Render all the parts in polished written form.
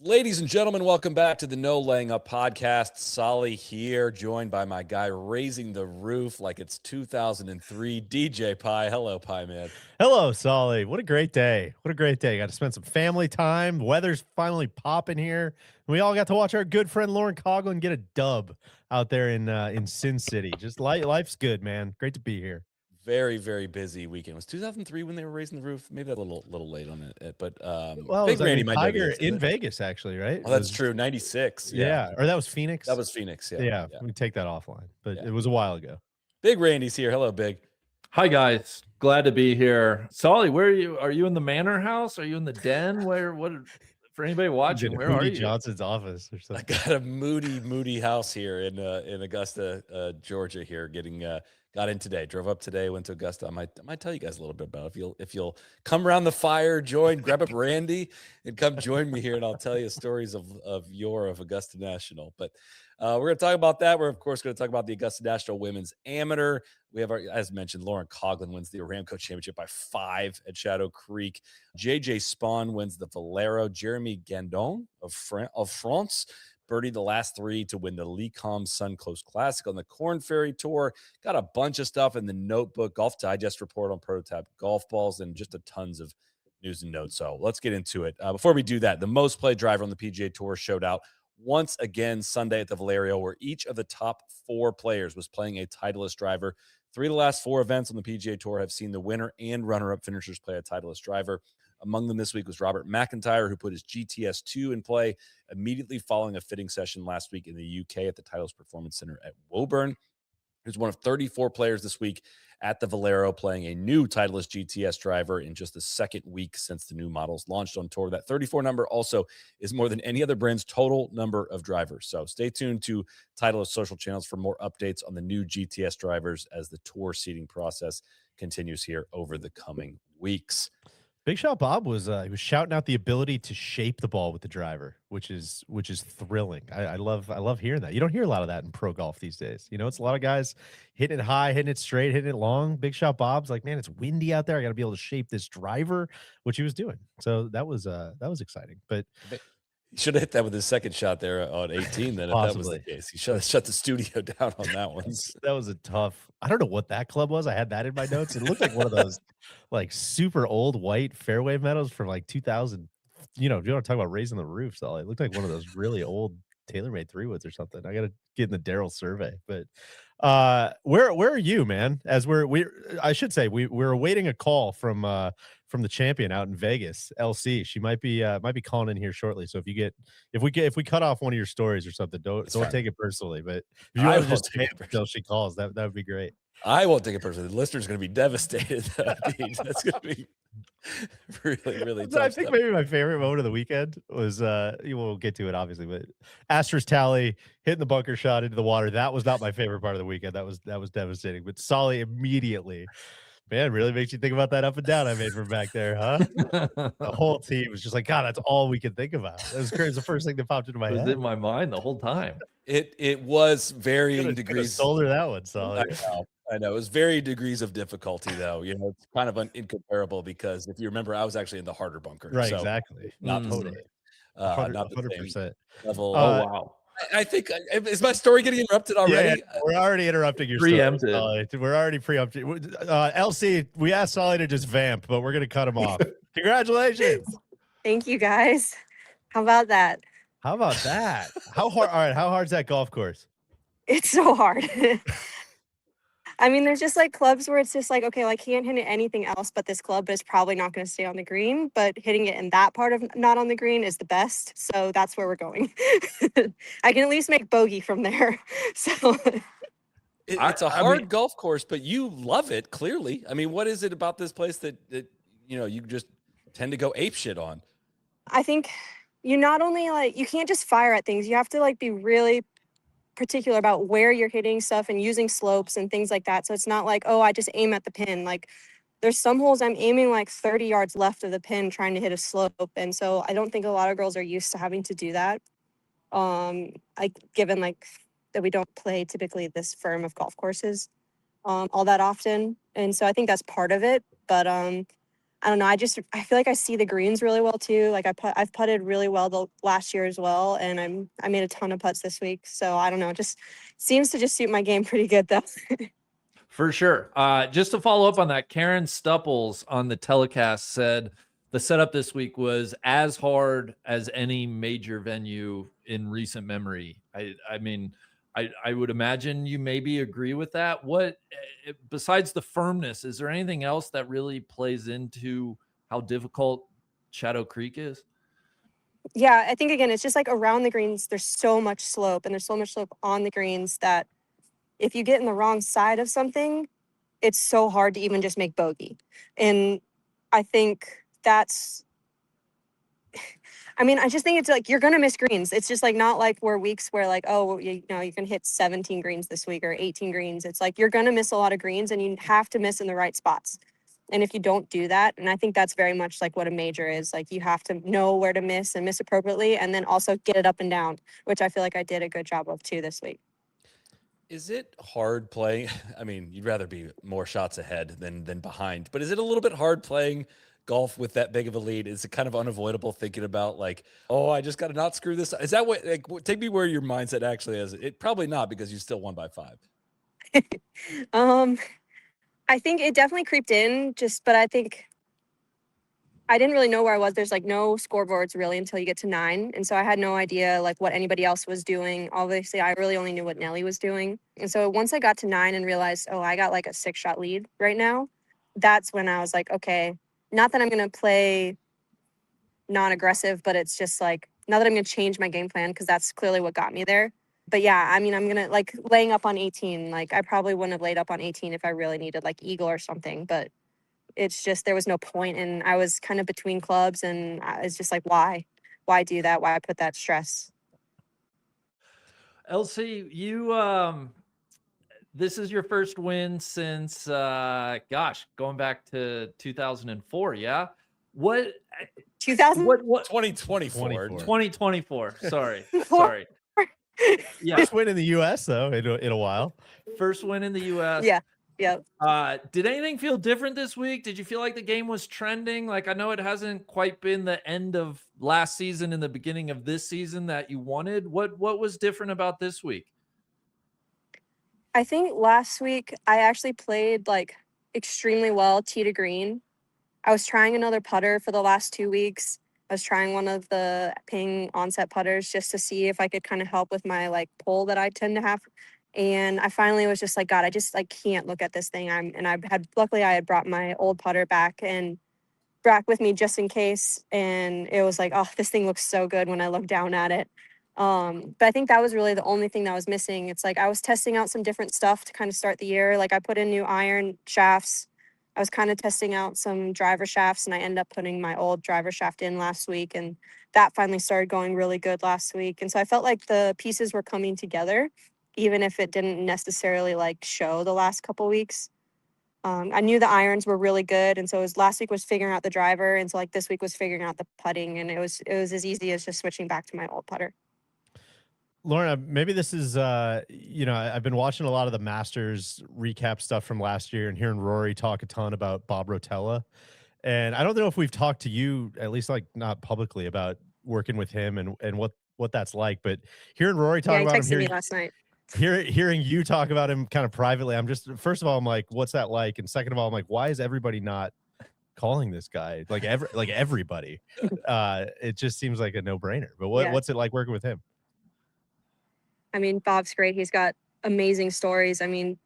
Ladies and gentlemen, welcome back to the No Laying Up podcast. Soly here, joined by my guy raising the roof like it's 2003, DJ Pie. Hello, Pie Man. Hello, Soly. What a great day. What a great day. Got to spend some family time. Weather's finally popping here. We all got to watch our good friend Lauren Coughlin get a dub out there in Sin City. Just life's good, man. Great to be here. Very, very busy weekend. It was 2003 when they were raising the roof. Maybe a little late on it, but Well, Big Randy might know the Tiger answer to in that. Vegas, actually, right? Oh, that's true. 96. Yeah. Or that was Phoenix. That was Phoenix. Yeah. Yeah. We take that offline, but it was a while ago. Big Randy's here. Hello, Big. Hi, guys. Glad to be here. Soly, where are you? Are you in the manor house? Are you in the den? What? For anybody watching, where are you? Johnson's office or I something. got a moody house here in Augusta, Georgia. Here, got in today. Drove up today. Went to Augusta. I might tell you guys a little bit about it. If you'll come around the fire, grab up Randy, and come join me here, and I'll tell you stories of Augusta National. But we're going to talk about that. We're of course going to talk about the Augusta National Women's Amateur. We have as mentioned, Lauren Coughlin wins the Aramco Championship by 5 at Shadow Creek. JJ Spaun wins the Valero. Jeremy Gandon of France birdied the last 3 to win the Lecom Sun Close Classic on the Corn Ferry Tour. Got a bunch of stuff in the notebook, Golf Digest report on prototype golf balls, and just a tons of news and notes. So let's get into it. Before we do that, the most played driver on the PGA Tour showed out once again Sunday at the Valero, where each of the top 4 players was playing a Titleist driver. 3 of the last 4 events on the PGA Tour have seen the winner and runner-up finishers play a Titleist driver. Among them this week was Robert McIntyre, who put his GTS2 in play immediately following a fitting session last week in the UK at the Titleist Performance Center at Woburn. He's one of 34 players this week at the Valero playing a new Titleist GTS driver in just the second week since the new models launched on tour. That 34 number also is more than any other brand's total number of drivers. So stay tuned to Titleist social channels for more updates on the new GTS drivers as the tour seeding process continues here over the coming weeks. Big Shot Bob was he was shouting out the ability to shape the ball with the driver, which is thrilling. I love hearing that. You don't hear a lot of that in pro golf these days. You know, it's a lot of guys hitting it high, hitting it straight, hitting it long. Big Shot Bob's like, man, it's windy out there. I got to be able to shape this driver, which he was doing. So that was exciting. But he should have hit that with his second shot there on 18 then, if that was the case. He should have shut the studio down on that one. That was a tough. I don't know what that club was. I had that in my notes. It looked like one of those like super old white fairway medals from like 2000. You know, if you want to talk about raising the roof, so it looked like one of those really old TaylorMade 3-woods or something. I got to get in the Daryl survey. But where are you, man? As I should say we're awaiting a call from the champion out in Vegas, LC. She might be calling in here shortly. So if we cut off one of your stories or something, don't take it personally. But if you want to just take it until she calls, that would be great. I won't take it personally. The listener's going to be devastated. That's going to be really tough. I think maybe my favorite moment of the weekend was we'll get to it obviously, but Astor's tally hitting the bunker shot into the water. That was not my favorite part of the weekend. That was devastating. But Soly immediately, man, really makes you think about that up and down I made from back there, huh? The whole team was just like, God, that's all we could think about. That was crazy. It's the first thing that popped into my head. It was in my mind the whole time. It was varying degrees. Sold her that one, Soly. I know. It was varying degrees of difficulty, though. You know, it's kind of incomparable because if you remember, I was actually in the harder bunker. Right, so exactly. Not totally. 100%. Level. Oh, wow. I think is my story getting interrupted already? Yeah, we're already interrupting your preempted. Story, we're already preempted. LC, we asked Soly to just vamp, but we're gonna cut him off. Congratulations! Thank you, guys. How about that? How about that? How hard? All right, how hard's that golf course? It's so hard. I mean, there's just like clubs where it's just like, okay, well, I can't hit it anything else but this club, but it's probably not going to stay on the green. But hitting it in that part of not on the green is the best. So that's where we're going. I can at least make bogey from there. So it's a hard golf course, but you love it, clearly. I mean, what is it about this place that you know you just tend to go apeshit on? I think you not only you can't just fire at things. You have to like be really particular about where you're hitting stuff and using slopes and things like that. So it's not like, oh, I just aim at the pin. Like there's some holes I'm aiming like 30 yards left of the pin trying to hit a slope. And so I don't think a lot of girls are used to having to do that. Given like that we don't play typically this firm of golf courses all that often. And so I think that's part of it. But I don't know. I feel like I see the greens really well too. Like I've putted really well the last year as well, and I made a ton of putts this week. So I don't know. Just seems to just suit my game pretty good though. For sure. Just to follow up on that, Karen Stupples on the telecast said the setup this week was as hard as any major venue in recent memory. I mean, I would imagine you maybe agree with that. What, besides the firmness, is there anything else that really plays into how difficult Shadow Creek is? Yeah, I think again, it's just like around the greens, there's so much slope and there's so much slope on the greens that if you get in the wrong side of something, it's so hard to even just make bogey. And I think that's, I mean, I just think it's like you're gonna miss greens. It's just like not like where weeks where like, oh, you know, you can hit 17 greens this week or 18 greens. It's like you're gonna miss a lot of greens and you have to miss in the right spots. And if you don't do that, and I think that's very much like what a major is, like you have to know where to miss and miss appropriately, and then also get it up and down, which I feel like I did a good job of too this week. Is it hard playing? I mean, you'd rather be more shots ahead than behind, but is it a little bit hard playing golf with that big of a lead? Is it kind of unavoidable thinking about like, oh, I just got to not screw this? Is that what, like, take me where your mindset actually is? It probably not, because you still won by 5. I think it definitely creeped in, but I think I didn't really know where I was. There's like no scoreboards really until you get to 9. And so I had no idea like what anybody else was doing. Obviously, I really only knew what Nelly was doing. And so once I got to 9 and realized, oh, I got like a 6-shot lead right now, that's when I was like, okay, not that I'm going to play non-aggressive, but it's just like, not that I'm going to change my game plan, because that's clearly what got me there. But yeah, I mean, I'm going to like laying up on 18. Like I probably wouldn't have laid up on 18 if I really needed like eagle or something, but it's just, there was no point, and I was kind of between clubs, and it's just like, why do that? Why put that stress? LC, you this is your first win since gosh, going back to 2004, yeah? What 2000. what 2024. 2024. Sorry. Yeah. First win in the U.S. though in a while. First win in the US. Yeah. Yep. Did anything feel different this week? Did you feel like the game was trending? Like, I know it hasn't quite been the end of last season and the beginning of this season that you wanted. What was different about this week? I think last week I actually played like extremely well tee to green. I was trying another putter for the last 2 weeks. I was trying one of the ping onset putters just to see if I could kind of help with my like pull that I tend to have. And I finally was just like, God, I just like can't look at this thing. Luckily I had brought my old putter back with me just in case. And it was like, oh, this thing looks so good when I look down at it. But I think that was really the only thing that was missing. It's like I was testing out some different stuff to kind of start the year. Like I put in new iron shafts. I was kind of testing out some driver shafts, and I ended up putting my old driver shaft in last week, and that finally started going really good last week. And so I felt like the pieces were coming together, even if it didn't necessarily like show the last couple weeks. I knew the irons were really good, and so last week was figuring out the driver, and so like this week was figuring out the putting, and it was as easy as just switching back to my old putter. Lauren, maybe this is, I've been watching a lot of the Masters recap stuff from last year and hearing Rory talk a ton about Bob Rotella. And I don't know if we've talked to you, at least like not publicly, about working with him and what that's like. But hearing Rory talk about him, Yeah, he texted me last night. Hearing you talk about him kind of privately, I'm just, first of all, I'm like, what's that like? And second of all, I'm like, why is everybody not calling this guy? Like everybody. It just seems like a no-brainer. But what's it like working with him? I mean, Bob's great. He's got amazing stories. I mean,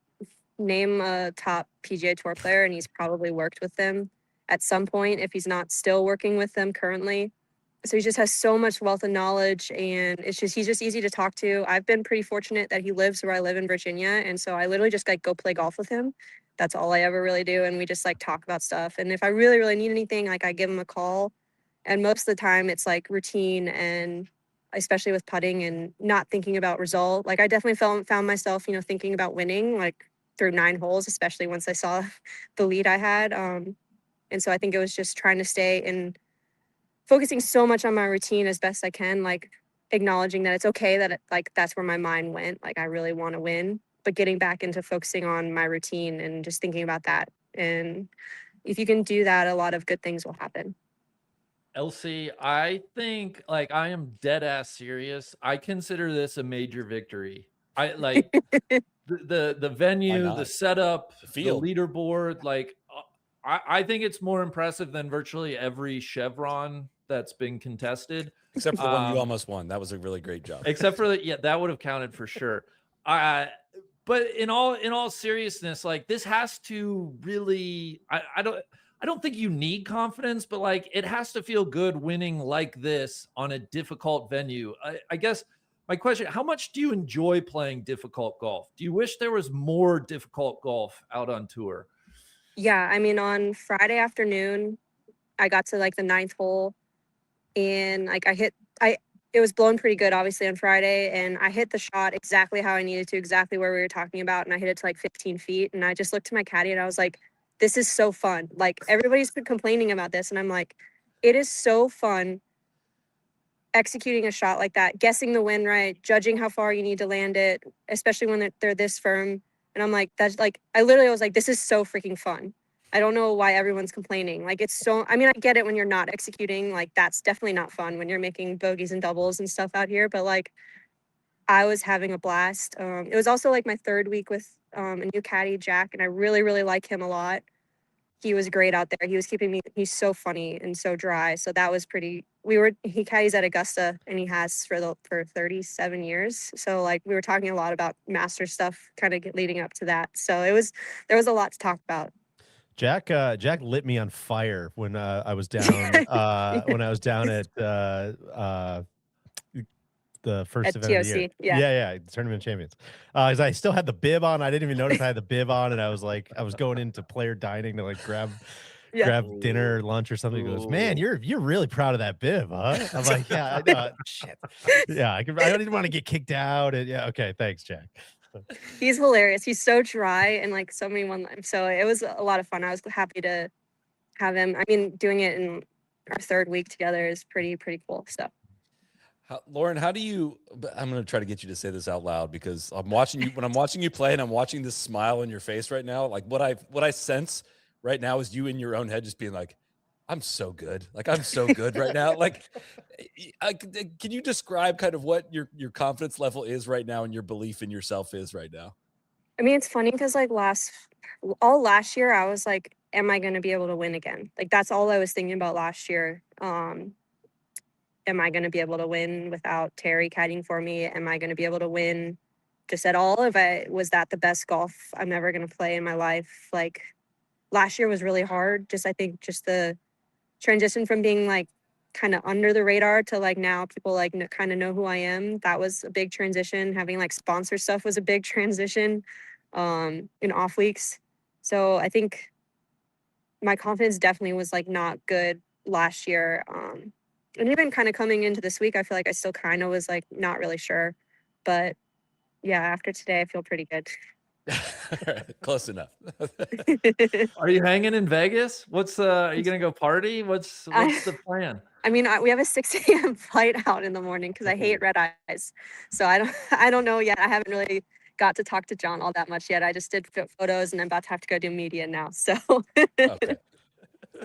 name a top PGA Tour player, and he's probably worked with them at some point, if he's not still working with them currently. So he just has so much wealth of knowledge, and he's just easy to talk to. I've been pretty fortunate that he lives where I live in Virginia, and so I literally just like go play golf with him. That's all I ever really do, and we just like talk about stuff. And if I really, really need anything, like I give him a call. And most of the time it's like routine, and especially with putting and not thinking about result. Like I definitely found myself, thinking about winning like through 9 holes, especially once I saw the lead I had. And so I think it was just trying to stay and focusing so much on my routine as best I can, like acknowledging that it's okay that that's where my mind went. Like I really want to win, but getting back into focusing on my routine and just thinking about that. And if you can do that, a lot of good things will happen. LC, I think like I am dead ass serious. I consider this a major victory. I like the venue, not? the setup, The the field. leaderboard. Like I think it's more impressive than virtually every Chevron that's been contested. Except for the one you almost won. That was a really great job. Except for that, yeah, that would have counted for sure. But in all seriousness, like this has to really, I don't think you need confidence, but like it has to feel good winning like this on a difficult venue. I guess my question: how much do you enjoy playing difficult golf? Do you wish there was more difficult golf out on tour? Yeah, I mean, on Friday afternoon, I got to like the 9th hole, and like it was blowing pretty good, obviously, on Friday, and I hit the shot exactly how I needed to, exactly where we were talking about, and I hit it to like 15 feet, and I just looked to my caddy and I was like, this is so fun. Like everybody's been complaining about this, and I'm like, it is so fun executing a shot like that, guessing the wind right, judging how far you need to land it, especially when they're this firm. And I'm like, that's like, I literally was like, this is so freaking fun. I don't know why everyone's complaining. Like, it's so, I mean, I get it when you're not executing, like, that's definitely not fun when you're making bogeys and doubles and stuff out here. But like, I was having a blast. It was also like my 3rd week with a new caddy, Jack, and I really, really like him a lot. He was great out there. He was keeping me, he's so funny and so dry. So that was pretty, he caddies at Augusta, and he has for 37 years. So like we were talking a lot about master stuff kind of leading up to that. So there was a lot to talk about. Jack lit me on fire when I was down when I was down at the first At event of the year. TOC, yeah. Tournament Champions. 'Cause I still had the bib on. I didn't even notice I had the bib on, and I was going into player dining to like grab dinner, lunch, or something. He goes, man, you're really proud of that bib, huh? I'm like, yeah, I know. Shit. Yeah, I didn't want to get kicked out. And yeah, okay, thanks, Jack. He's hilarious. He's so dry and like so many so it was a lot of fun. I was happy to have him. I mean, doing it in our 3rd week together is pretty cool. So Lauren, how do you, I'm going to try to get you to say this out loud, because I'm watching you, when I'm watching you play and I'm watching this smile on your face right now, like what I sense right now is you in your own head just being like, I'm so good. Like, I'm so good right now. Like, can you describe kind of what your confidence level is right now and your belief in yourself is right now? I mean, it's funny because like all last year, I was like, am I going to be able to win again? Like, that's all I was thinking about last year. Am I going to be able to win without Terry caddying for me? Am I going to be able to win just at all? Was that the best golf I'm ever going to play in my life? Like, last year was really hard. I think the transition from being like kind of under the radar to like now people like kind of know who I am. That was a big transition. Having like sponsor stuff was a big transition in off weeks. So I think my confidence definitely was like not good last year. And even kind of coming into this week, I feel like I still kind of was like not really sure. But yeah, after today, I feel pretty good. Close enough. Are you hanging in Vegas? Are you gonna go party? What's the plan? I mean, we have a 6 a.m. flight out in the morning because I hate red eyes. So I don't know yet. I haven't really got to talk to John all that much yet. I just did photos, and I'm about to have to go do media now. So Okay.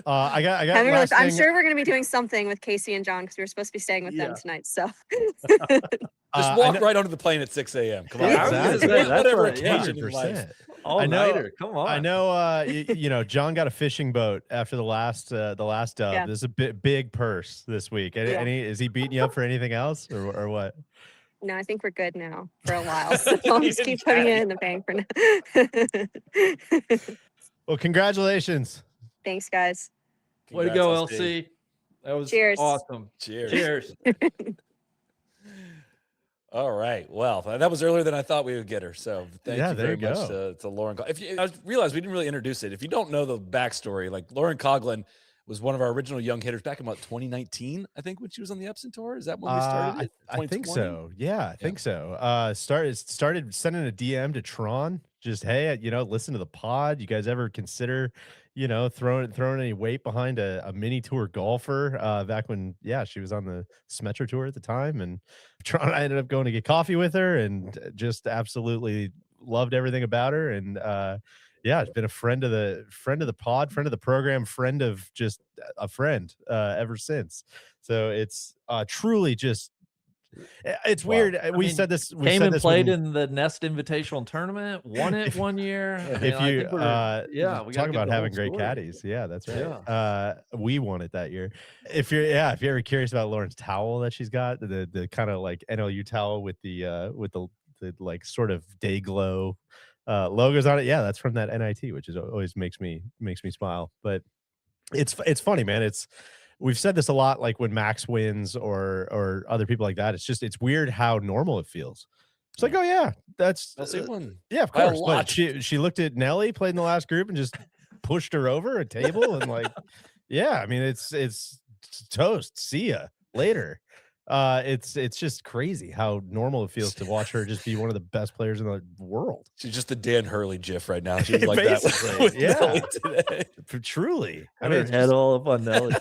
I got I'm sure we're gonna be doing something with Casey and John because we were supposed to be staying with them tonight. So just walk right onto the plane at 6 a.m. Come on. Exactly. Whatever That's occasion in life. All-nighter. Come on. I know. You know, John got a fishing boat after the last dub. Yeah. There's a big purse this week. Is he beating you up for anything else or what? no, I think we're good now for a while. So I'll just keep putting it in the bank for now. Well, congratulations. Thanks, guys. Way to go, LC. That was Cheers. awesome. Cheers. All right. Well, that was earlier than I thought we would get her. So thank you very much to Lauren. I realized we didn't really introduce it. If you don't know the backstory, like Lauren Coughlin was one of our original young hitters back in about 2019, I think, when she was on the Epson tour. Is that when we started? I think so. Yeah, I think so. Started sending a DM to Tron. Just, hey, listen to the pod. You guys ever consider, throwing any weight behind a mini tour golfer? Back when, she was on the Smetro tour at the time, and Tron, I ended up going to get coffee with her, and just absolutely loved everything about her. And Yeah, it's been a friend of the pod, friend of the program, friend of just a friend ever since. So it's truly just it's Wow. weird. We said this. We Came said and this played when, in the Nest Invitational Tournament, won it one year. I mean, if I you think we're we talk gotta give about the whole having great story. caddies. Yeah, that's right. Yeah. We won it that year. If you're ever curious about Lauren's towel that she's got, the kind of like NLU towel with the like sort of day glow logos on it. Yeah, that's from that NIT, which is always makes me smile. But it's funny, man. We've said this a lot, like when Max wins or other people like that. It's weird how normal it feels. It's like, oh yeah, that's LC won yeah, of by a course. But lot. she looked at Nelly, played in the last group, and just pushed her over a table and like, yeah, I mean, it's toast. See ya later. It's just crazy how normal it feels to watch her just be one of the best players in the world. She's just the Dan Hurley gif right now. She's like that Basically, with yeah. Nelly today. Truly. I Had mean, her it's head just, all up on Nelly.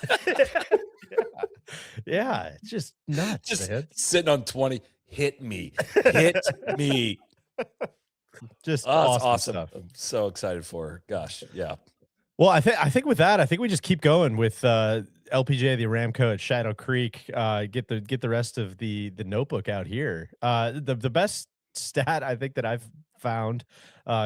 yeah, it's just nuts, Just man. sitting on 20. Hit me. Hit me. Just Oh, it's awesome awesome. stuff. I'm so excited for her. Gosh, yeah. Well, I think with that, I think we just keep going with LPGA, the Aramco at Shadow Creek. Get the rest of the notebook out here. The best stat I think that I've found,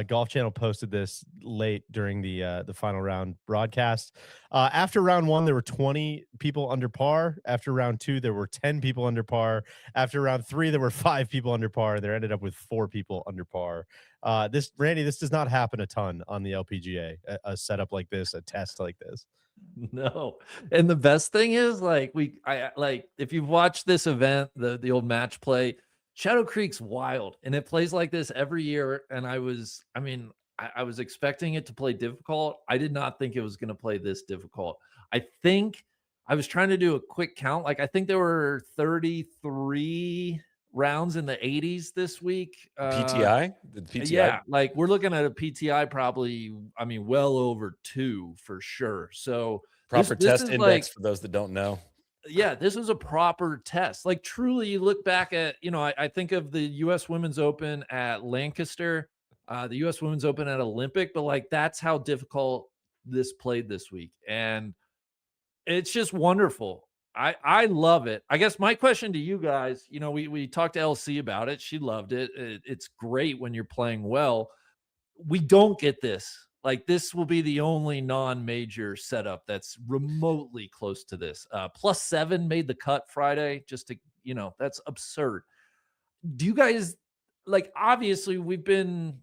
Golf Channel posted this late during the final round broadcast. After round 1, there were 20 people under par. After round 2, there were 10 people under par. After round 3, there were 5 people under par. There ended up with 4 people under par. This does not happen a ton on the LPGA. A setup like this, a test like this. No. And the best thing is like if you've watched this event, the old match play, Shadow Creek's wild and it plays like this every year. And I was expecting it to play difficult. I did not think it was going to play this difficult. I think I was trying to do a quick count. Like I think there were 33 rounds in the 80s this week. PTI? The PTI? Yeah, like we're looking at a PTI probably, I mean, well over 2 for sure. So Proper this test is index like, for those that don't know. yeah, this was a proper test. Like truly, you look back at, I think of the U.S. Women's Open at Lancaster, the U.S. Women's Open at Olympic, but like that's how difficult this played this week, and it's just wonderful. I love it. I guess my question to you guys, we talked to LC about it. She loved it. It's great when you're playing well. We don't get this. Like this will be the only non-major setup that's remotely close to this. +7 made the cut Friday. Just to, that's absurd. Do you guys like? Obviously, we've been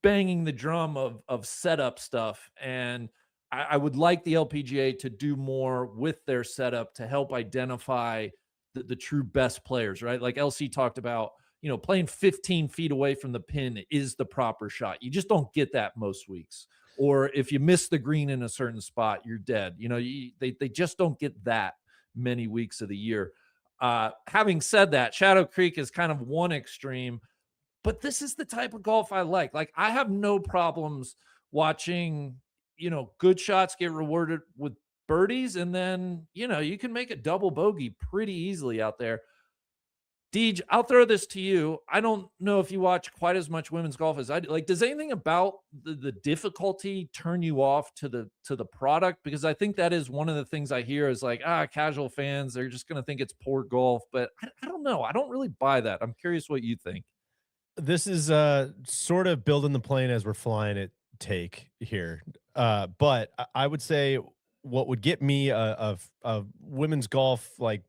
banging the drum of setup stuff, and I would like the LPGA to do more with their setup to help identify the true best players, right? Like LC talked about, playing 15 feet away from the pin is the proper shot. You just don't get that most weeks. Or if you miss the green in a certain spot, you're dead. They just don't get that many weeks of the year. Having said that, Shadow Creek is kind of one extreme, but this is the type of golf I like. Like I have no problems watching, good shots get rewarded with birdies, and then, you can make a double bogey pretty easily out there. Deej, I'll throw this to you. I don't know if you watch quite as much women's golf as I do. Like, does anything about the difficulty turn you off to the product? Because I think that is one of the things I hear is like, casual fans, they're just going to think it's poor golf. But I don't know. I don't really buy that. I'm curious what you think. This is sort of building the plane as we're flying it take here. But I would say what would get me a women's golf, like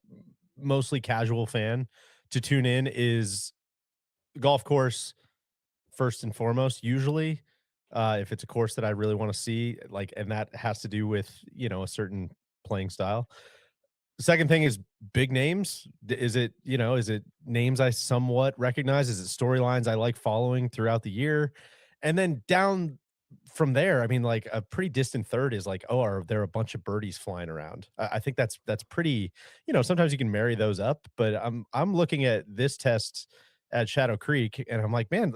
mostly casual fan, to tune in is golf course first and foremost. Usually, if it's a course that I really want to see, like, and that has to do with a certain playing style. The second thing is big names. Is it names I somewhat recognize? Is it storylines I like following throughout the year? And then down from there, I mean, like a pretty distant third is like, oh, are there a bunch of birdies flying around? I think that's pretty, sometimes you can marry those up, but I'm looking at this test at Shadow Creek and I'm like, man,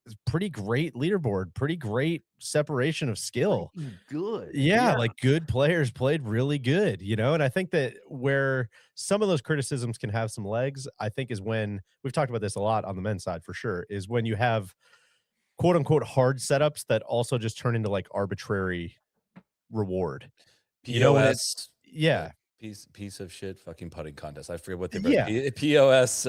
it's pretty great leaderboard, pretty great separation of skill. Good. Yeah, like good players played really good, and I think that where some of those criticisms can have some legs, I think is when we've talked about this a lot on the men's side for sure, is when you have quote unquote hard setups that also just turn into like arbitrary reward. You know, when it's POS, yeah, piece of shit fucking putting contest. I forget what the yeah, POS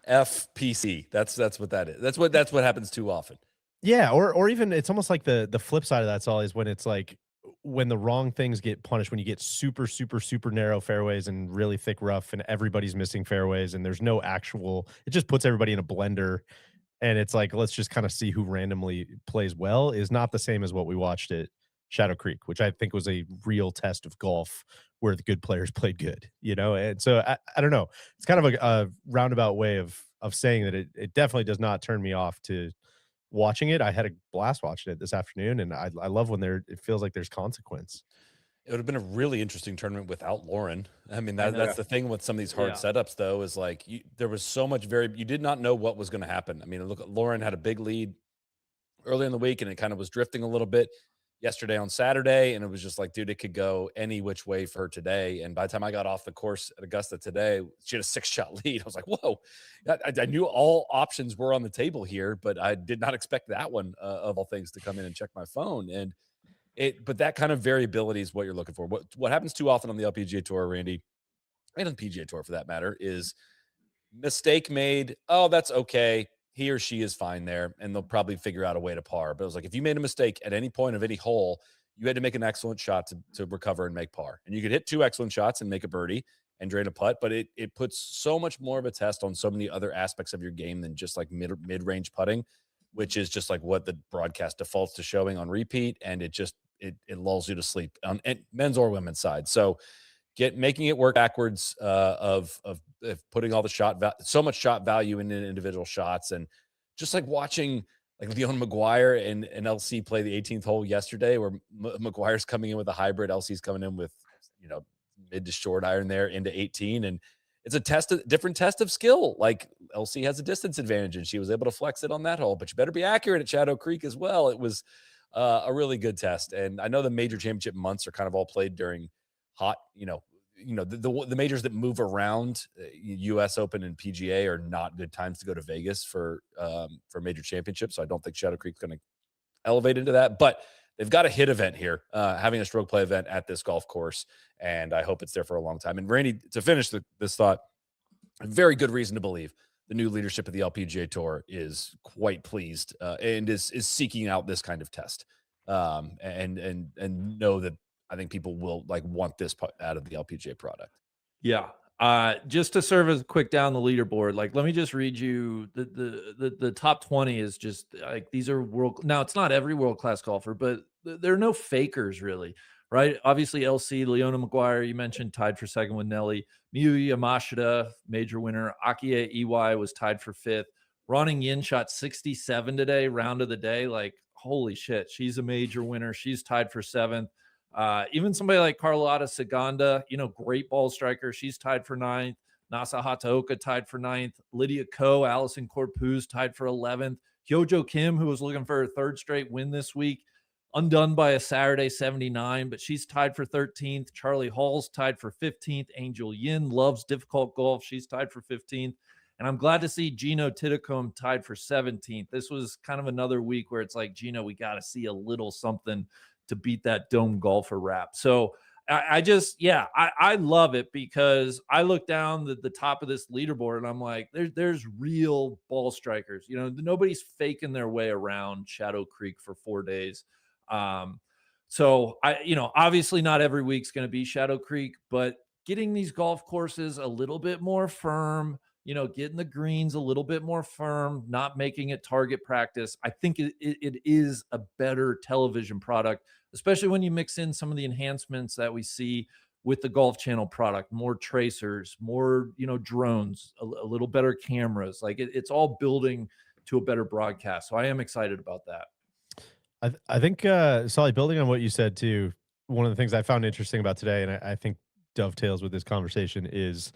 FPC. That's what that is. That's what happens too often. yeah, or even it's almost like the flip side of that's always when it's like when the wrong things get punished, when you get super, super, super narrow fairways and really thick rough and everybody's missing fairways and there's no actual, it just puts everybody in a blender. And it's like, let's just kind of see who randomly plays well is not the same as what we watched at Shadow Creek, which I think was a real test of golf where the good players played good, you know? And so I don't know. It's kind of a roundabout way of saying that it definitely does not turn me off to watching it. I had a blast watching it this afternoon, and I love when it feels like there's consequence. It would have been a really interesting tournament without Lauren. I mean, I know. that's the thing with some of these hard Yeah. setups, though, is like there was so much you did not know what was going to happen. I mean, look, Lauren had a big lead early in the week, and it kind of was drifting a little bit yesterday on Saturday, and it was just like, dude, it could go any which way for her today. And by the time I got off the course at Augusta today, she had a 6-shot lead. I was like, whoa! I knew all options were on the table here, but I did not expect that one of all things to come in and check my phone. And but that kind of variability is what you're looking for. What happens too often on the LPGA Tour, Randy, and on the PGA Tour for that matter, is mistake made. Oh, that's okay. He or she is fine there, and they'll probably figure out a way to par. But it was like if you made a mistake at any point of any hole, you had to make an excellent shot to recover and make par. And you could hit 2 excellent shots and make a birdie and drain a putt, but it puts so much more of a test on so many other aspects of your game than just like mid-range putting, which is just like what the broadcast defaults to showing on repeat, and it lulls you to sleep on men's or women's side. So making it work backwards of putting all the so much shot value in individual shots, and just like watching like Leon McGuire and LC play the 18th hole yesterday, where McGuire's coming in with a hybrid, LC's coming in with mid to short iron there into 18, and it's a different test of skill. Like LC has a distance advantage, and she was able to flex it on that hole, but you better be accurate at Shadow Creek as well. It was a really good test, and I know the major championship months are kind of all played during hot, the majors that move around, U.S. Open and PGA are not good times to go to Vegas for major championships. So I don't think Shadow Creek's going to elevate into that, but they've got a hit event here, having a stroke play event at this golf course, and I hope it's there for a long time. And Randy, to finish this thought, a very good reason to believe the new leadership of the LPGA Tour is quite pleased and is seeking out this kind of test, and know that I think people will want this out of the LPGA product. Yeah. Just to serve as a quick down the leaderboard, let me just read you the top 20 is just like, these are now it's not every world-class golfer, but there are no fakers really, right? Obviously LC, Leona Maguire, you mentioned, tied for second with Nelly. Miyu Yamashita, major winner. Akia Iwai was tied for 5th. Ronning Yin shot 67 today, round of the day. Like, holy shit, she's a major winner. She's tied for 7th. Even somebody like Carlotta Saganda, great ball striker. She's tied for 9th. Nasa Hataoka tied for 9th. Lydia Ko, Allison Corpuz tied for 11th. Hyojo Kim, who was looking for her 3rd straight win this week, undone by a Saturday 79, but she's tied for 13th. Charlie Hall's tied for 15th. Angel Yin loves difficult golf. She's tied for 15th. And I'm glad to see Gino Titacombe tied for 17th. This was kind of another week where it's like, Gino, we got to see a little something to beat that dome golfer rap. So I love it, because I look down the top of this leaderboard and I'm like, there's real ball strikers. Nobody's faking their way around Shadow Creek for 4 days. So obviously not every week's going to be Shadow Creek, but getting these golf courses a little bit more firm, getting the greens a little bit more firm, not making it target practice. I think it is a better television product, especially when you mix in some of the enhancements that we see with the Golf Channel product, more tracers, more, drones, a little better cameras. Like it's all building to a better broadcast. So I am excited about that. I think, Soly, building on what you said too, one of the things I found interesting about today, and I think dovetails with this conversation, is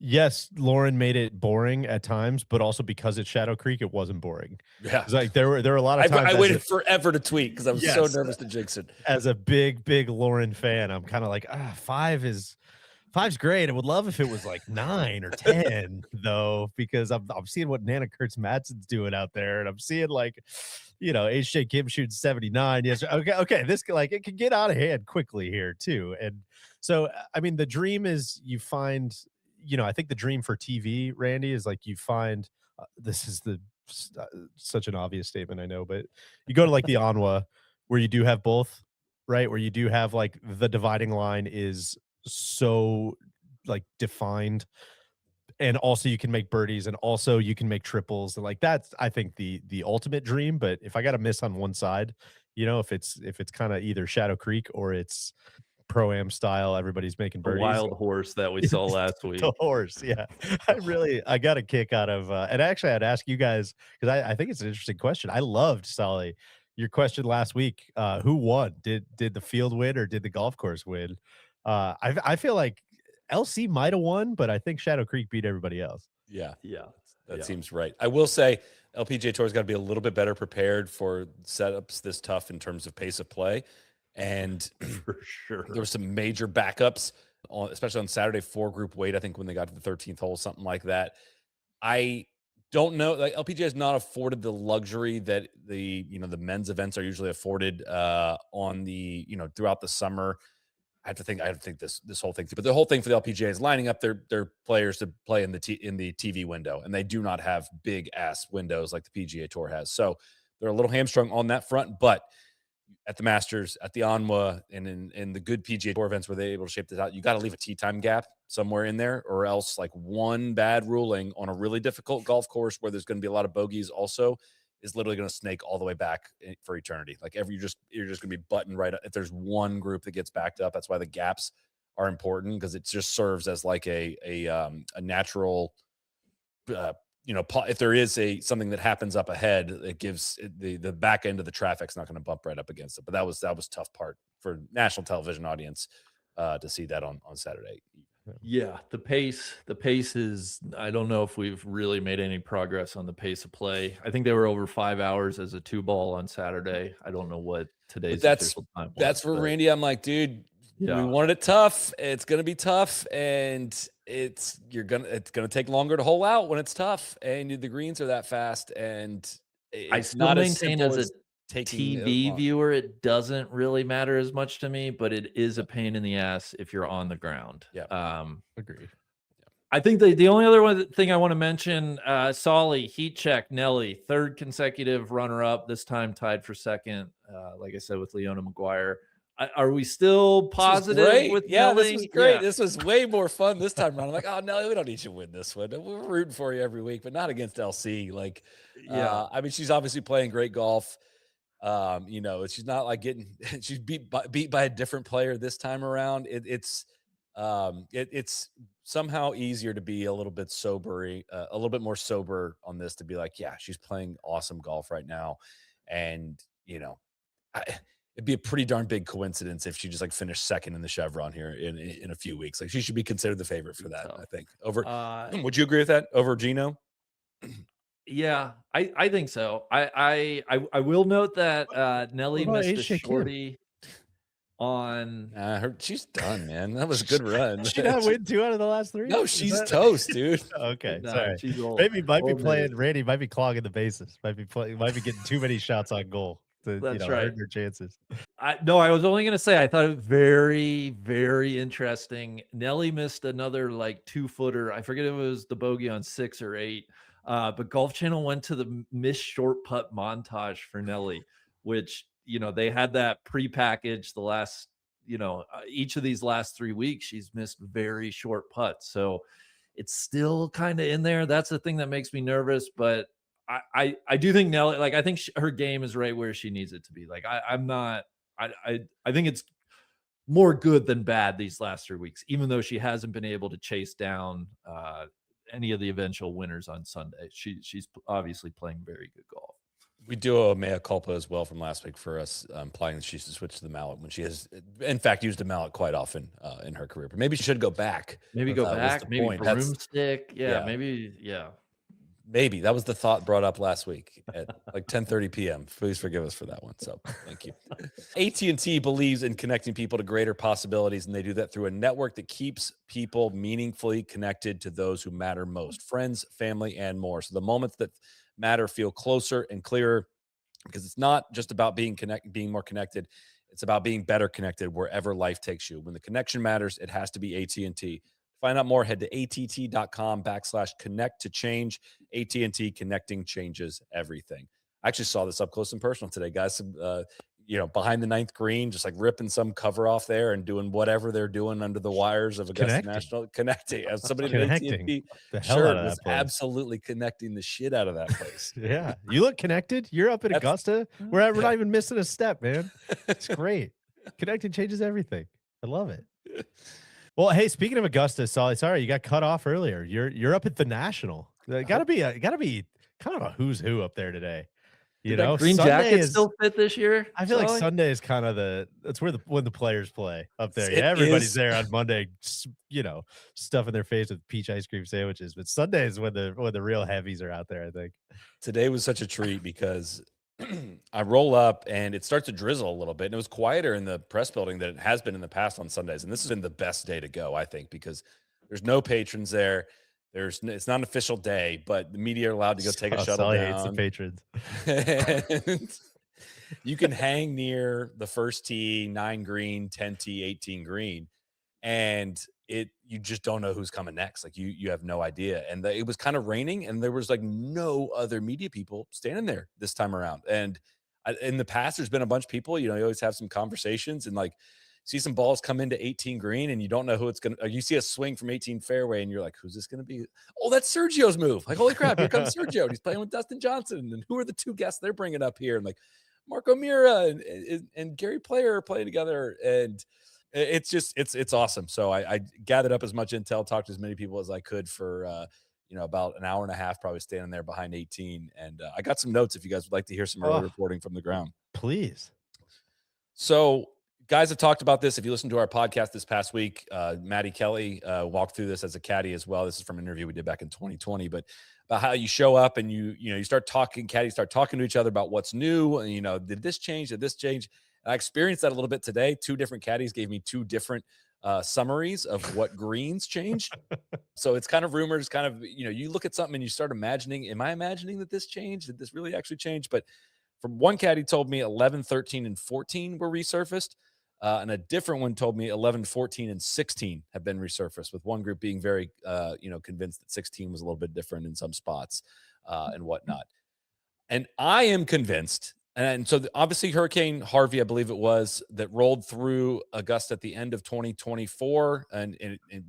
yes, Lauren made it boring at times, but also because it's Shadow Creek, it wasn't boring. Yeah, it's like there were a lot of times I waited forever to tweet because I was so nervous to jinx it. As a big Lauren fan, I'm kind of like, 5 is 5's great. I would love if it was like 9 or 10 though, because I'm seeing what Nana Kurtz Madsen's doing out there, and I'm seeing like, HJ Kim shooting 79. Yes, okay. This like it can get out of hand quickly here too, and so I mean the dream is you find, I think the dream for TV, Randy, is like you find. This is such an obvious statement, I know, but you go to like the ANWA where you do have both, right? Where you do have like the dividing line is so like defined, and also you can make birdies and also you can make triples, and like that's I think the ultimate dream. But if I got to miss on one side, if it's kind of either Shadow Creek or it's pro-am style, everybody's making The birdies. wild horse that we saw last week. The horse, yeah. I got a kick out of and actually I'd ask you guys, because I think it's an interesting question. I loved, Soly, your question last week. Who won? Did the field win or did the golf course win? I feel like LC might have won, but I think Shadow Creek beat everybody else. Yeah. Yeah. That seems right. I will say LPGA Tour's got to be a little bit better prepared for setups this tough in terms of pace of play. And For sure. there were some major backups, especially on Saturday, 4-group weight, I think, when they got to the 13th hole, something like that. I don't know. Like LPGA has not afforded the luxury that the men's events are usually afforded on the, throughout the summer. I have to think this whole thing through. But the whole thing for the LPGA is lining up their players to play in the TV window, and they do not have big ass windows like the PGA Tour has. So they're a little hamstrung on that front. But at the Masters, at the ANWA, and in the good PGA Tour events where they're able to shape this out, you got to leave a tee time gap somewhere in there, or else like one bad ruling on a really difficult golf course where there's going to be a lot of bogeys also is literally going to snake all the way back for eternity. Like you're just going to be buttoned right up. If there's one group that gets backed up, that's why the gaps are important, because it just serves as like a natural, if there is something that happens up ahead, it gives the back end of the traffic's not going to bump right up against it. But that was tough part for national television audience to see that on Saturday. Yeah, the pace is, I don't know if we've really made any progress on the pace of play. I think they were over 5 hours as a 2-ball on Saturday. I don't know what today's official time was. That's for Randy. I'm like, dude, we wanted it tough. It's going to be tough, and it's going to take longer to hole out when it's tough, and the greens are that fast, and I still maintain as a TV viewer, it doesn't really matter as much to me, but it is a pain in the ass if you're on the ground. Yeah. Agreed. I think the only other thing I want to mention, Soly, heat check, Nelly, 3rd consecutive runner-up, this time tied for 2nd, like I said, with Leona Maguire. Are we still positive with Nelly? This was great. Yeah. This was way more fun this time around. I'm like, oh, Nelly, we don't need you to win this one. We're rooting for you every week, but not against LC. Like, I mean, she's obviously playing great golf. She's not like she's beat by a different player this time around. It's somehow easier to be a little bit more sober on this, to be like, yeah, she's playing awesome golf right now. And, it'd be a pretty darn big coincidence if she just like finished 2nd in the Chevron here in a few weeks. Like she should be considered the favorite for that, I think. Over, would you agree with that over Gino? Yeah, I think so. I will note that Nelly missed a shorty on. She's done, man. That was a good run. Did she not win 2 out of the last 3? No, she's toast, dude. Okay, No, sorry. she's old. Maybe might be Old playing. news. Randy might be clogging the bases. Might be getting too many shots on goal to That's right. hurt their chances. I was only going to say, I thought it was very, very interesting. Nelly missed another like 2-footer. I forget if it was the bogey on 6 or 8. But Golf Channel went to the missed short putt montage for Nelly, which, they had that pre-packaged the last, each of these last 3 weeks, she's missed very short putts. So it's still kind of in there. That's the thing that makes me nervous, but I do think Nelly, like, I think her game is right where she needs it to be. Like, I think it's more good than bad these last 3 weeks, even though she hasn't been able to chase down any of the eventual winners on Sunday. She's obviously playing very good golf. We do a mea culpa as well from last week for us implying that she should switch to the mallet when she has, in fact, used a mallet quite often in her career. But maybe she should go back. Maybe go back. Maybe broomstick. Yeah, Yeah. maybe. Yeah. Maybe that was the thought brought up last week at like 10:30 p.m. Please forgive us for that one. So thank you. AT&T believes in connecting people to greater possibilities, and they do that through a network that keeps people meaningfully connected to those who matter most, friends, family, and more. So the moments that matter feel closer and clearer, because it's not just about being more connected. It's about being better connected wherever life takes you. When the connection matters, it has to be AT&T. Find out more, head to att.com/connect to change. AT&T, connecting changes everything. I actually saw this up close and personal today, guys. Some, behind the ninth green, just like ripping some cover off there and doing whatever they're doing under the wires of Augusta National. Connecting. As somebody at AT&T the hell out of was that place. absolutely connecting the shit out of that place. Yeah, you look connected. You're up in Augusta. We're not even missing a step, man. It's great. Connecting changes everything. I love it. Well, hey, speaking of Augusta, Soly, sorry you got cut off earlier. You're up at the National. Gotta be kind of a who's who up there today. You Did know, that green Sunday jacket is, still fit this year? I feel like Soly? Sunday is kind of that's where when the players play up there. It Yeah, everybody's is. there on Monday, stuffing their face with peach ice cream sandwiches. But Sunday is when the real heavies are out there, I think. Today was such a treat because I roll up and it starts to drizzle a little bit, and it was quieter in the press building than it has been in the past on Sundays. And this has been the best day to go, I think, because there's no patrons there. It's not an official day, but the media are allowed to go take a shuttle Soly down. hates the patrons. And you can hang near the first tee, 9 green, 10 tee, 18 green, and you just don't know who's coming next. Like you have no idea. And it was kind of raining, and there was like no other media people standing there this time around. And in the past, there's been a bunch of people. You always have some conversations and like see some balls come into 18 green, and you don't know who it's gonna. You see a swing from 18 fairway, and you're like, "Who's this gonna be?" Oh, that's Sergio's move. Like, holy crap, here comes Sergio. And he's playing with Dustin Johnson. And who are the two guests they're bringing up here? And like Marco Mira and Gary Player are playing together, and it's awesome. So I gathered up as much intel, talked to as many people as I could for about an hour and a half, probably standing there behind 18. And I got some notes if you guys would like to hear some early reporting from the ground. Please. So guys have talked about this. If you listen to our podcast this past week, Maddie Kelly walked through this as a caddy as well. This is from an interview we did back in 2020, but about how you show up and you start talking, caddies start talking to each other about what's new. And, did this change? Did this change? And I experienced that a little bit today. 2 different caddies gave me 2 different summaries of what greens changed. So it's kind of rumors, kind of, you look at something and you start imagining, am I imagining that this changed? Did this really actually change? But from one caddy told me 11, 13, and 14 were resurfaced. And a different one told me 11, 14, and 16 have been resurfaced, with one group being very, convinced that 16 was a little bit different in some spots and whatnot. And I am convinced. And so obviously Hurricane Harvey, I believe it was, that rolled through Augusta at the end of 2024. And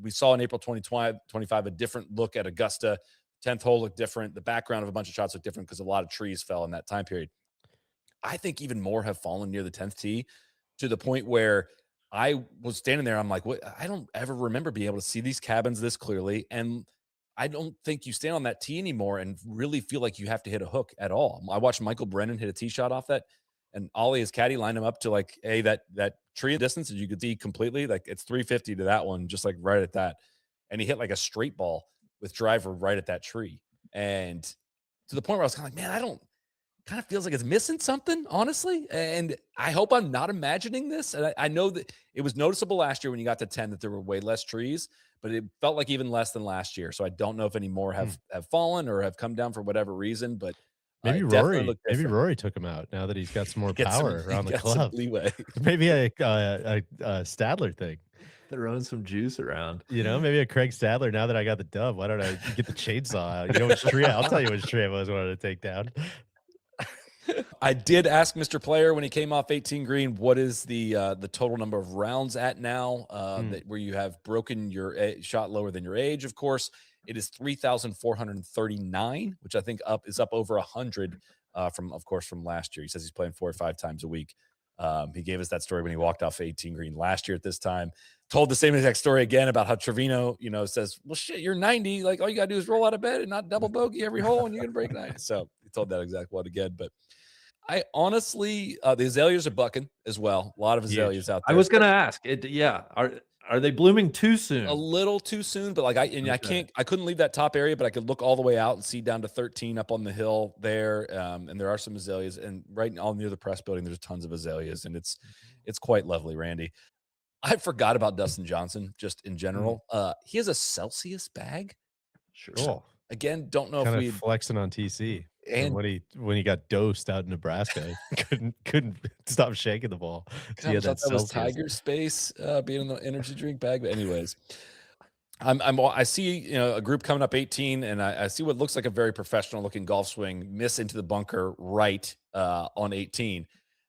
we saw in April 2025 a different look at Augusta. 10th hole looked different. The background of a bunch of shots looked different because a lot of trees fell in that time period. I think even more have fallen near the 10th tee, to the point where I was standing there. I'm like, what? I don't ever remember being able to see these cabins this clearly. And I don't think you stand on that tee anymore and really feel like you have to hit a hook at all. I watched Michael Brennan hit a tee shot off that, and Ollie, his caddy, lined him up to like, hey, that tree distance that you could see completely, like it's 350 to that one, just like right at that. And he hit like a straight ball with driver right at that tree. And to the point where I was kind of like, man, kind of feels like it's missing something, honestly. And I hope I'm not imagining this. And I know that it was noticeable last year when you got to 10 that there were way less trees, but it felt like even less than last year. So I don't know if any more have fallen or have come down for whatter reason, but maybe Rory took him out now that he's got some more power around the club. Leeway. Maybe a Stadler thing. Throwing some juice around. Maybe a Craig Stadler. Now that I got the dub, why don't I get the chainsaw out? Which tree? I'll tell you which tree I wanted to take down. I did ask Mr. Player when he came off 18 green, what is the total number of rounds at now where you have broken your shot lower than your age? Of course, it is 3,439, which I think is up over 100 from last year. He says he's playing 4 or 5 times a week. He gave us that story when he walked off 18 green last year at this time. Told the same exact story again about how Trevino, says, well, shit, you're 90. Like, all you got to do is roll out of bed and not double bogey every hole, and you're going to break 90. So he told that exact one again. But I honestly, the azaleas are bucking as well. A lot of azaleas out there. I was going to ask, are Are they blooming too soon? A little too soon, but like Okay. I couldn't leave that top area, but I could look all the way out and see down to 13 up on the hill there. And there are some azaleas, and right all near the press building, there's tons of azaleas, and it's quite lovely, Randy. I forgot about Dustin Johnson just in general. He has a Celsius bag. Sure. Cool. Again, don't know Kind if of we flexing on TC. and When he got dosed out in Nebraska, couldn't stop shaking the ball. So kind he of had thought that was Celsius. Tiger Space being in the energy drink bag. But anyways, I see a group coming up 18, and I see what looks like a very professional looking golf swing miss into the bunker right on 18.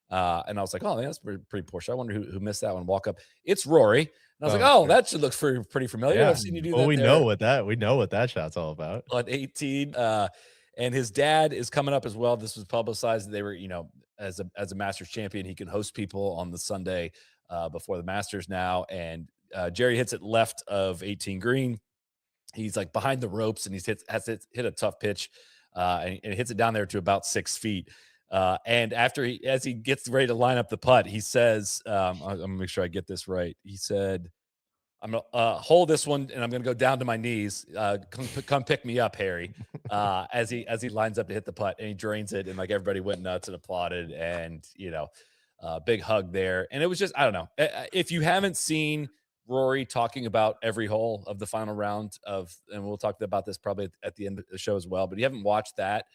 And I was like, oh, that's pretty poor shot. I wonder who missed that one. Walk up, it's Rory. And I was like, oh, that should look pretty familiar. I've seen you do that. We know what that shot's all about. On 18. And his dad is coming up as well. This was publicized. They were, as a Masters champion, he can host people on the Sunday before the Masters now. And Jerry hits it left of 18 green. He's like behind the ropes, and hit a tough pitch, and hits it down there to about 6 feet. And as he gets ready to line up the putt, he says, I'm gonna make sure I get this right. He said, I'm gonna hold this one, and I'm gonna go down to my knees. Come pick me up, Harry. As he lines up to hit the putt, and he drains it, and like everybody went nuts and applauded, and big hug there. And it was just, I don't know, if you haven't seen Rory talking about every hole of the final round and we'll talk about this probably at the end of the show as well, but you haven't watched that.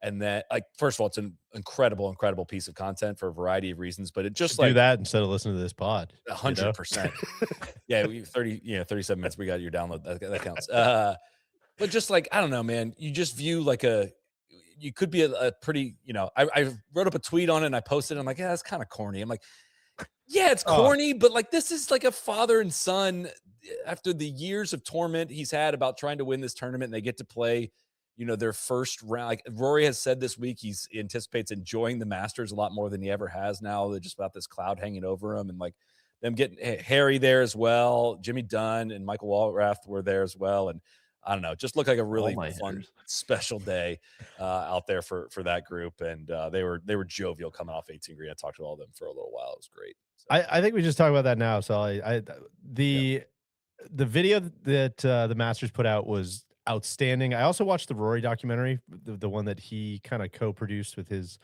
And that, like, first of all, it's an incredible piece of content for a variety of reasons, but it just do that instead of listening to this pod. 100%. Yeah, 37 minutes. We got your download. That counts. But just like, I don't know, man, you just view like you could be a pretty, I wrote up a tweet on it and I posted it. I'm like, yeah, that's kind of corny. I'm like, yeah, it's corny, but like, this is like a father and son after the years of torment he's had about trying to win this tournament, and they get to play their first round. Like Rory has said this week, he anticipates enjoying the Masters a lot more than he ever has now. They're just about this cloud hanging over him, and like them getting Harry there as well. Jimmy Dunn and Michael Walrath were there as well. And I don't know, just looked like a really fun, special day out there for that group. And they were jovial coming off 18 green. I talked to all of them for a little while. It was great. So. I think we just talk about that now. So the video that the Masters put out was outstanding. I also watched the Rory documentary, the one that he kind of co-produced with his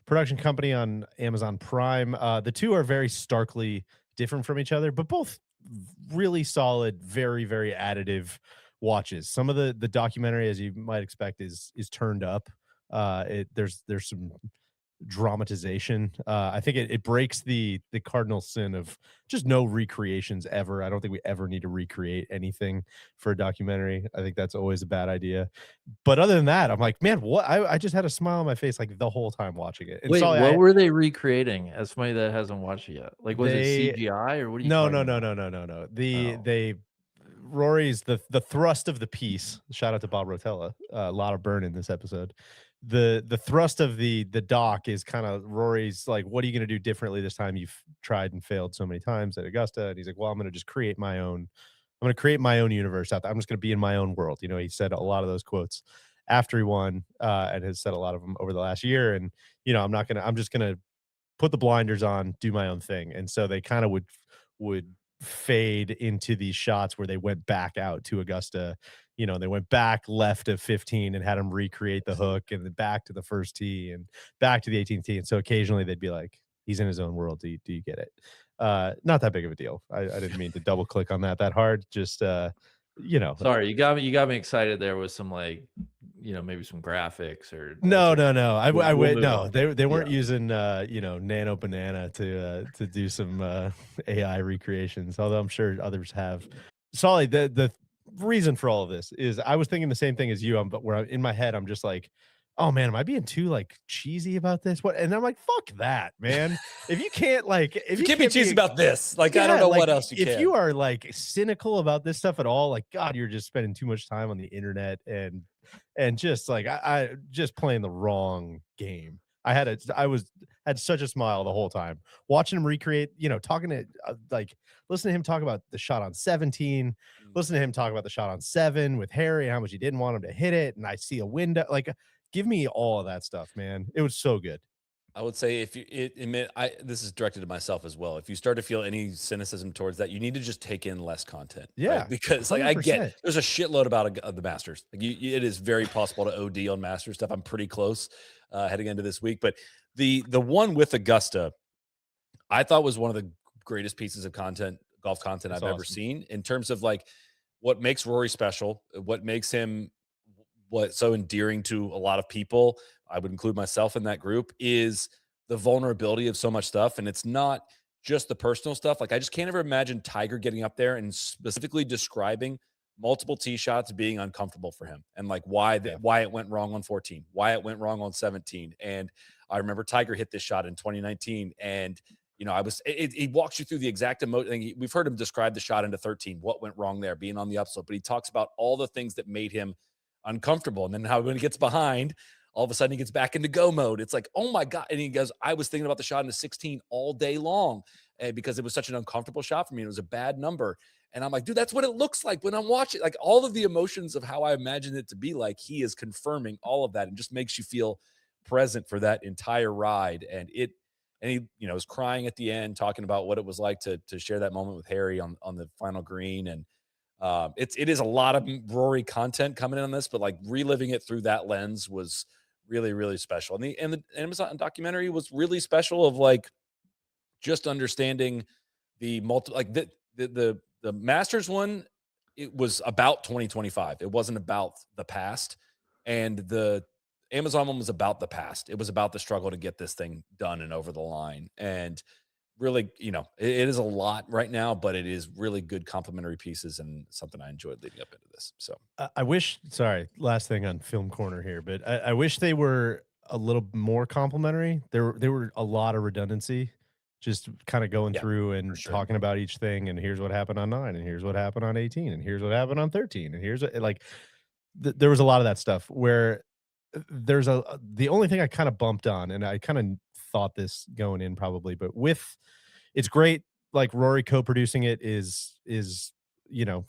production company on Amazon Prime. The two are very starkly different from each other, but both really solid, very, very additive watches. Some of the documentary, as you might expect, is turned up. There's some dramatization. I think it breaks the cardinal sin of just no recreations ever. I don't think we ever need to recreate anything for a documentary. I think that's always a bad idea. But other than that, I'm like, man, what? I just had a smile on my face like the whole time watching it. And wait, what were they recreating? As somebody that hasn't watched it yet, like was it CGI or what? Are you no. Rory's the thrust of the piece. Shout out to Bob Rotella. A lot of burn in this episode. The thrust of the doc is kind of Rory's like, what are you going to do differently this time? You've tried and failed so many times at Augusta. And he's like, well, I'm going to just create my own. I'm going to create my own universe out there. I'm just going to be in my own world. He said a lot of those quotes after he won, and has said a lot of them over the last year. And, I'm just going to put the blinders on, do my own thing. And so they kind of would fade into these shots where they went back out to Augusta. They went back left of 15 and had him recreate the hook, and then back to the first tee and back to the AT&T. And so occasionally they'd be like, he's in his own world. Do you get it? Not that big of a deal. I didn't mean to double click on that hard. Just, sorry, you got me excited there with some maybe some graphics or no. I wait. No, they weren't using Nano Banana to do some AI recreations, although I'm sure others have. Soly, the reason for all of this is I was thinking the same thing as you, but where in my head I'm just like, oh man, am I being too like cheesy about this? What? And I'm like, fuck that, man. If you can't if you can't be cheesy about this, like, I don't know what else you can. If you are like cynical about this stuff at all, like, God, you're just spending too much time on the internet and just like I just playing the wrong game. I had such a smile the whole time watching him recreate, talking to listen to him talk about the shot on 17, listen to him talk about the shot on 7 with Harry, how much he didn't want him to hit it. And I see a window, like, give me all of that stuff, man. It was so good. I would say if you this is directed to myself as well. If you start to feel any cynicism towards that, you need to just take in less content. Yeah, right? Because like I get 100%. there's a shitload about the Masters. Like it is very possible to OD on Masters stuff. I'm pretty close heading into this week, but the one with Augusta, I thought was one of the greatest pieces of content, golf content That's I've ever awesome. seen in terms of like what makes Rory special, what makes him so endearing to a lot of people. I would include myself in that group is the vulnerability of so much stuff. And it's not just the personal stuff. Like I just can't ever imagine Tiger getting up there and specifically describing multiple tee shots being uncomfortable for him and like why it went wrong on 14, why it went wrong on 17. And I remember Tiger hit this shot in 2019 and he walks you through the exact emotion. We've heard him describe the shot into 13, what went wrong there, being on the upslope, but he talks about all the things that made him uncomfortable. And then how when he gets behind, all of a sudden he gets back into go mode. It's like, oh my God. And he goes, I was thinking about the shot into 16 all day long because it was such an uncomfortable shot for me. It was a bad number. And I'm like, dude, that's what it looks like when I'm watching. Like all of the emotions of how I imagined it to be like, he is confirming all of that and just makes you feel present for that entire ride. And he, was crying at the end, talking about what it was like to share that moment with Harry on the final green. And it is a lot of Rory content coming in on this, but like reliving it through that lens was really, really special. And the Amazon documentary was really special of like just understanding the the Masters one. It was about 2025. It wasn't about the past. And the Amazon one was about the past. It was about the struggle to get this thing done and over the line. And really, it is a lot right now, but it is really good complementary pieces and something I enjoyed leading up into this. So I wish, sorry, last thing on Film Corner here, but I wish they were a little more complimentary. There were a lot of redundancy, just kind of going through and talking about each thing. And here's what happened on 9, and here's what happened on 18, and here's what happened on 13, and here's what, like, there was a lot of that stuff where there's the only thing I kind of bumped on, and I kind of thought this going in probably, but it's great. Like Rory co-producing it is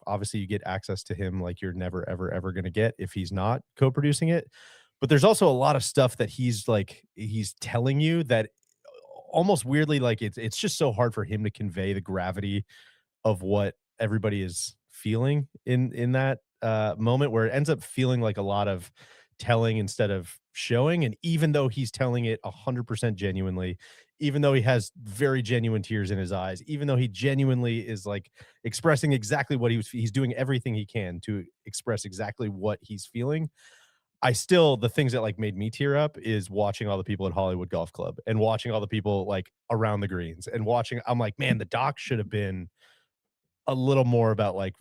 obviously you get access to him like you're never, ever, ever going to get if he's not co-producing it. But there's also a lot of stuff that he's telling you that almost weirdly, like it's just so hard for him to convey the gravity of what everybody is feeling in that moment, where it ends up feeling like a lot of telling instead of showing. And even though he's telling it 100% genuinely, even though he has very genuine tears in his eyes, even though he genuinely is like expressing exactly what he's doing everything he can to express exactly what he's feeling, the things that like made me tear up is watching all the people at Hollywood Golf Club and watching all the people like around the greens and I'm like, man, the doc should have been a little more about like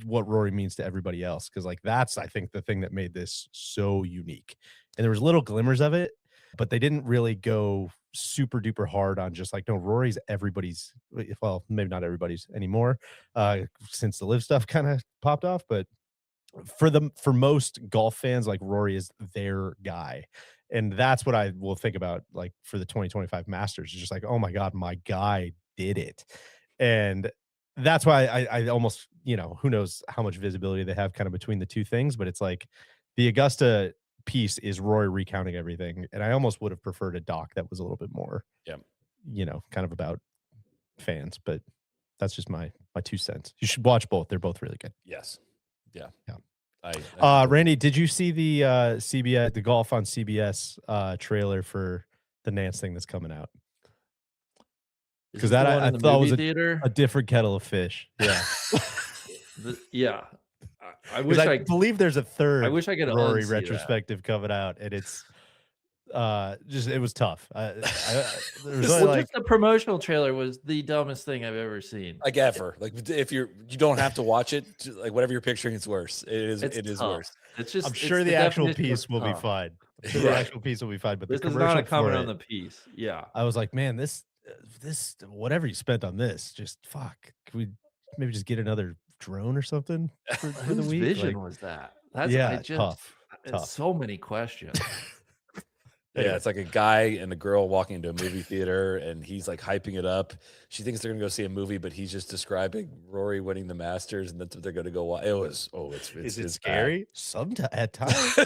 what Rory means to everybody else. Cause like, that's, I think, the thing that made this so unique. And there was little glimmers of it, but they didn't really go super duper hard on just like, no, Rory's everybody's, well, maybe not everybody's anymore, since the live stuff kind of popped off, but for most golf fans, like Rory is their guy. And that's what I will think about like for the 2025 Masters. It's just like, oh my God, my guy did it. And that's why I almost, who knows how much visibility they have kind of between the two things, but it's like the Augusta piece is Rory recounting everything. And I almost would have preferred a doc that was a little bit more, kind of about fans, but that's just my 2 cents. You should watch both. They're both really good. yes. Yeah. Randy, did you see the CBS, the Golf on CBS trailer for the Nance thing that's coming out? Because that I thought was a different kettle of fish. Yeah. I wish I believe there's a third. I wish I could Rory retrospective coming out, and it's it was tough. Just the promotional trailer was the dumbest thing I've ever seen. Like ever. Like if you don't have to watch it, like whatever you're picturing, it's worse. It is worse. It's just I'm sure the actual piece will be fine. The actual piece will be fine, but this the is commercial not a comment for on the piece. Yeah. I was like, man, this whatever you spent on this, just fuck. Can we maybe just get another drone or something for the week? Vision was that? That's tough. So many questions. Yeah, it's like a guy and a girl walking into a movie theater, and he's like hyping it up. She thinks they're gonna go see a movie, but he's just describing Rory winning the Masters, and that's what they're gonna go watch. Is it scary? Sometimes at times.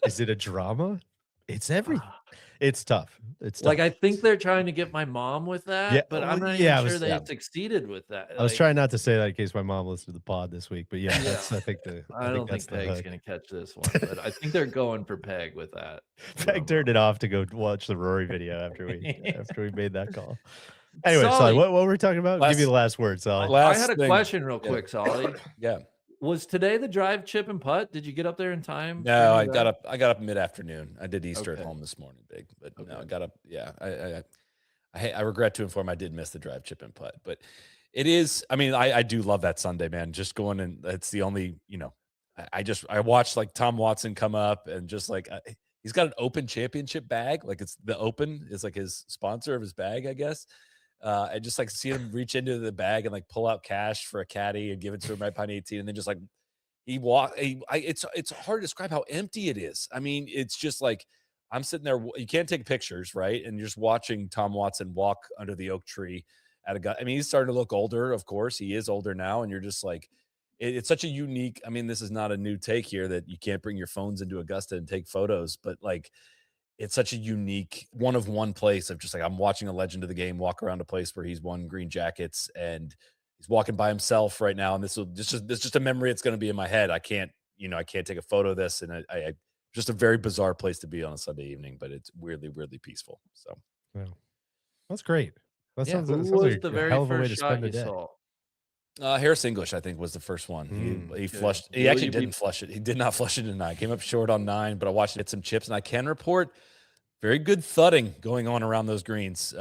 Is it a drama? It's it's tough. It's Like, tough. I think they're trying to get my mom with that, Yeah, but well, I'm not even yeah, I sure was they succeeded with that. I was Like, trying not to say that in case my mom listened to the pod this week, but yeah, yeah, that's I think I don't that's think the Peg's hook. gonna catch this one, but I think they're going for Peg with that. Peg turned it off to go watch the Rory video after we made that call. Anyway, Solly, Solly, what were we talking about? Give me Last- the last word, Solly. I Last had a thing. question real Yeah. quick, Solly. Yeah. Was today the drive, chip, and putt? Did you get up there in time? for No, any of that? I got up mid-afternoon. I did Easter Okay. at home this morning, big, but no, Okay. I got up. Yeah, I regret to inform I did miss the drive, chip, and putt, but it is. I mean, I do love that Sunday, man. Just going and it's the only, I watched like Tom Watson come up and just like he's got an Open Championship bag, like it's the Open is like his sponsor of his bag, I guess. And just like see him reach into the bag and like pull out cash for a caddy and give it to him right behind 18, and then just like it's hard to describe how empty it is. I mean, it's just like I'm sitting there. You can't take pictures, right? And you're just watching Tom Watson walk under the oak tree at a guy. I mean, he's starting to look older. Of course, he is older now, and you're just like, it's such a unique. I mean, this is not a new take here that you can't bring your phones into Augusta and take photos, but like, it's such a unique one of one place of just like I'm watching a legend of the game walk around a place where he's won green jackets and he's walking by himself right now. And this is just a memory. It's going to be in my head. I can't take a photo of this. And I just a very bizarre place to be on a Sunday evening, but it's weirdly peaceful. So Yeah. That's great. That Yeah. sounds, Who that sounds was like the a very hell of a way first to shot spend you a day. saw? Harris English, I think, was the first one. He flushed. He Will actually you be- didn't flush it. He did not flush it in 9. Came up short on 9, but I watched it hit some chips, and I can report very good thudding going on around those greens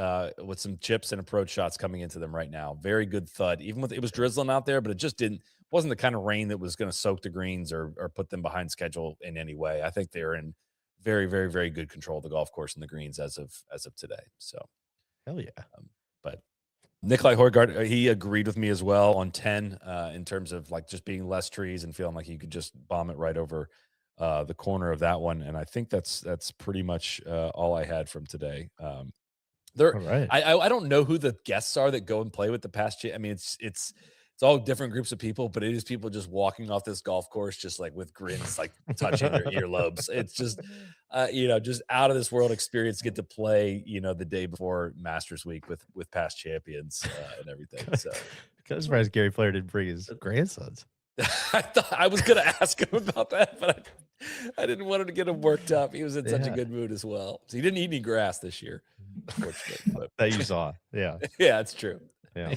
with some chips and approach shots coming into them right now. Very good thud. Even with it was drizzling out there, but it just wasn't the kind of rain that was going to soak the greens or put them behind schedule in any way. I think they're in very, very, very good control of the golf course and the greens as of today. So Hell yeah. But Nikolai Højgaard, he agreed with me as well on 10 in terms of like just being less trees and feeling like you could just bomb it right over the corner of that one. And I think that's pretty much all I had from today. All right. I don't know who the guests are that go and play with the past. I mean, it's all different groups of people, but it is people just walking off this golf course, just like with grins, like touching their earlobes. It's just, just out of this world experience. Get to play, the day before Masters Week with past champions and everything. So I'm surprised Gary Player didn't bring his grandsons. I thought I was going to ask him about that, but I didn't want him to get him worked up. He was in such a good mood as well. So he didn't eat any grass this year, unfortunately. But That you saw. Yeah. yeah, it's true. Yeah.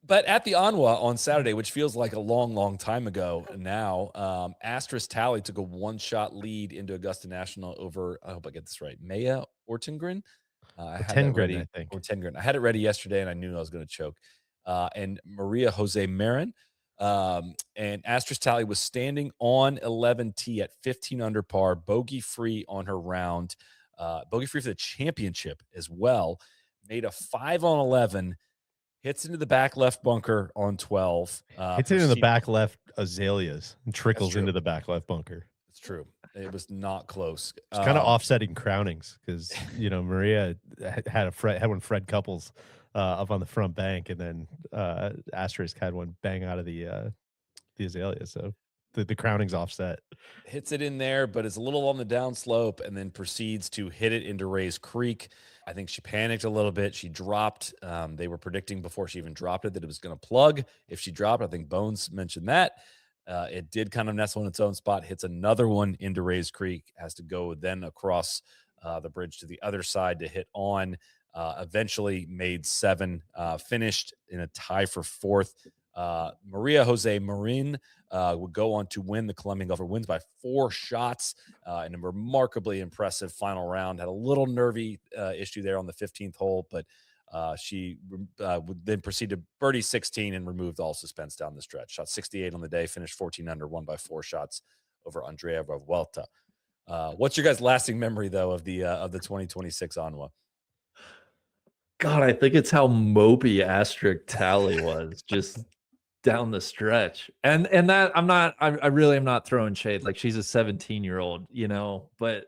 But at the ANWA on Saturday, which feels like a long, long time ago now, Asterisk Tally took a one-shot lead into Augusta National over, I hope I get this right, Maya Ortengren. I had that ready, I think. or Tengren. I had it ready yesterday, and I knew I was going to choke. And Maria Jose Marin. And Asterisk Tally was standing on 11T at 15 under par, bogey-free on her round, bogey-free for the championship as well. Made a 5 on 11. Hits into the back left bunker on 12. Hits it in the back left azaleas and trickles into the back left bunker. It's true. It was not close. It's kind of offsetting crownings because Maria had one Fred Couples up on the front bank, and then Asterisk had one bang out of the azalea. So the crowning's offset. Hits it in there, but it's a little on the down slope, and then proceeds to hit it into Rays Creek. I think she panicked a little bit. She dropped. They were predicting before she even dropped it that it was going to plug if she dropped. I think Bones mentioned that. It did kind of nestle in its own spot, hits another one into Rays Creek, has to go then across the bridge to the other side to hit on. Eventually made 7, finished in a tie for 4th. Maria Jose Marin would go on to win the Colombian Golfer, wins by 4 shots in a remarkably impressive final round. Had a little nervy issue there on the 15th hole, but she would then proceed to birdie 16 and removed all suspense down the stretch. Shot 68 on the day, finished 14 under, won by 4 shots over Andrea Revuelta. What's your guys' lasting memory though of the 2026 ANWA? God, I think it's how mopey Asterisk Tally was just down the stretch. And that I really am not throwing shade. Like, she's a 17-year-old, but